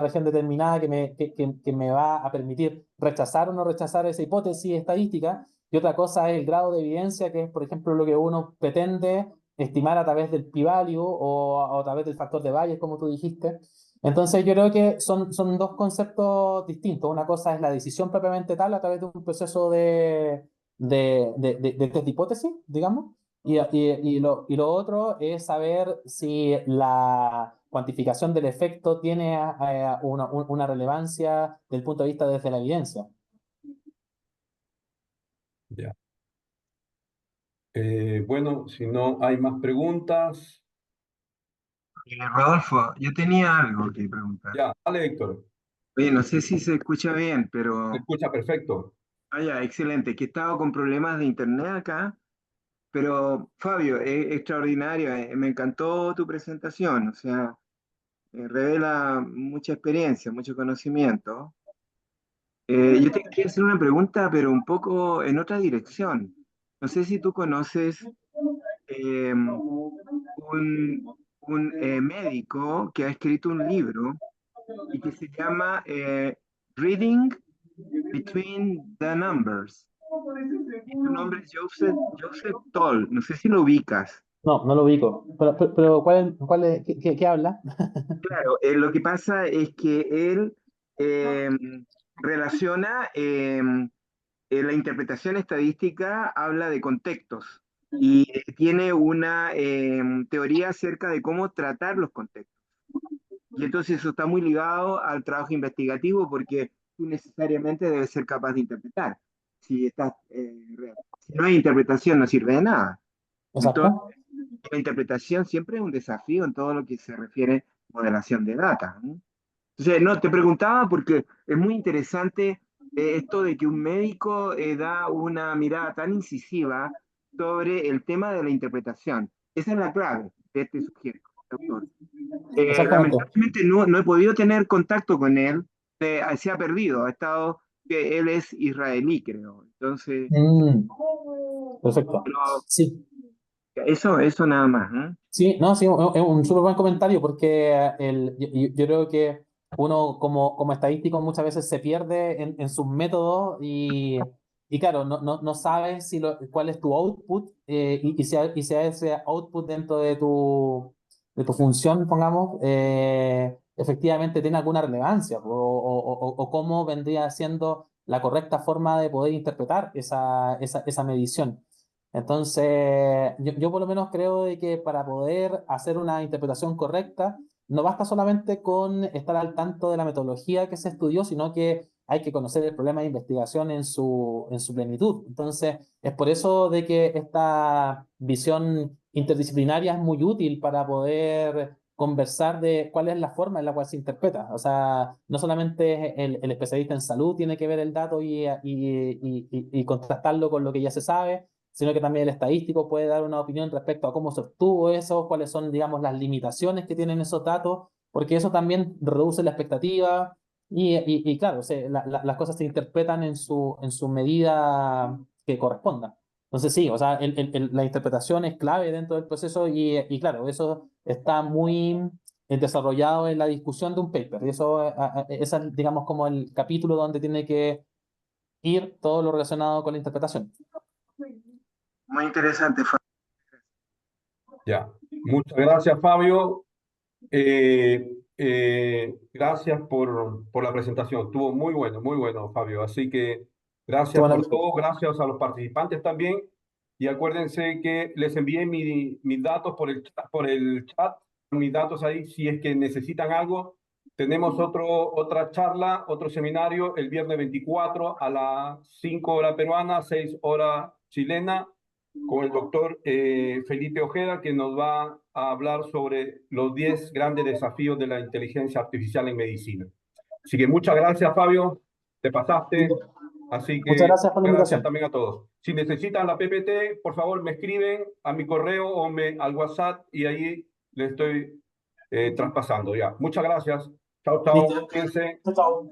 región determinada que me va a permitir rechazar o no rechazar esa hipótesis estadística, y otra cosa es el grado de evidencia, que es, por ejemplo, lo que uno pretende estimar a través del p-value o a través del factor de Bayes, como tú dijiste. Entonces yo creo que son dos conceptos distintos. Una cosa es la decisión propiamente tal a través de un proceso de test de hipótesis, digamos, y lo otro es saber si la cuantificación del efecto tiene una relevancia desde el punto de vista desde la evidencia. Ya. Bueno, si no hay más preguntas, Rodolfo, yo tenía algo que preguntar. ya, dale, Víctor. Oye, no sé si se escucha bien, Se pero... escucha perfecto. Ah, ya, excelente, que he estado con problemas de internet acá, pero Fabio, es extraordinario, me encantó tu presentación, o sea, revela mucha experiencia, mucho conocimiento. Yo te quería hacer una pregunta, pero un poco en otra dirección. No sé si tú conoces eh, un médico que ha escrito un libro y que se llama Reading Between the Numbers. Y su nombre es Joseph Toll. No sé si lo ubicas. No, no lo ubico. Pero ¿qué habla? Claro, lo que pasa es que él eh, relaciona la interpretación estadística, habla de contextos y tiene una teoría acerca de cómo tratar los contextos. Y entonces eso está muy ligado al trabajo investigativo porque tú necesariamente debes ser capaz de interpretar. Si no hay interpretación no sirve de nada. Entonces, Exacto. la interpretación siempre es un desafío en todo lo que se refiere a modelación de data, ¿no? Entonces, no, te preguntaba porque es muy interesante esto de que un médico da una mirada tan incisiva sobre el tema de la interpretación. Esa es la clave de este sujeto, doctor. Exactamente. Lamentablemente no he podido tener contacto con él, se ha perdido, ha estado, que él es israelí, creo. Entonces, Mm, perfecto. pero Sí. eso nada más, ¿no? Sí, no, sí, es un súper buen comentario porque yo creo que uno como estadístico muchas veces se pierde en sus métodos y claro, no sabes cuál es tu output y si ese output dentro de tu función, pongamos, efectivamente tiene alguna relevancia o cómo vendría siendo la correcta forma de poder interpretar esa medición. Entonces, yo por lo menos creo de que para poder hacer una interpretación correcta, no basta solamente con estar al tanto de la metodología que se estudió, sino que hay que conocer el problema de investigación en su plenitud. Entonces, es por eso de que esta visión interdisciplinaria es muy útil para poder conversar de cuál es la forma en la cual se interpreta. O sea, no solamente el especialista en salud tiene que ver el dato y contrastarlo con lo que ya se sabe, sino que también el estadístico puede dar una opinión respecto a cómo se obtuvo eso, cuáles son, digamos, las limitaciones que tienen esos datos, porque eso también reduce la expectativa y claro, o sea, las cosas se interpretan en su medida que corresponda. Entonces sí, o sea, la interpretación es clave dentro del proceso y claro, eso está muy desarrollado en la discusión de un paper. Y eso, ese es, digamos, como el capítulo donde tiene que ir todo lo relacionado con la interpretación. Muy interesante, Fabio. Ya. Muchas gracias, Fabio. Gracias por la presentación. Estuvo muy bueno, Fabio. Así que gracias Bueno, por todo, gracias a los participantes también. Y acuérdense que les envié mis datos por el chat, mis datos ahí, si es que necesitan algo. Tenemos otra charla, otro seminario el viernes 24 a las 5 horas peruana, 6 horas chilena con el doctor Felipe Ojeda, que nos va a hablar sobre los 10 grandes desafíos de la inteligencia artificial en medicina. Así que muchas gracias, Fabio, te pasaste. Así muchas que gracias por la gracias invitación. también a todos. Si necesitan la PPT, por favor me escriben a mi correo o al WhatsApp y ahí le estoy traspasando ya. Muchas gracias. Chao, chao. Listo. Cuídense. Chao, chao.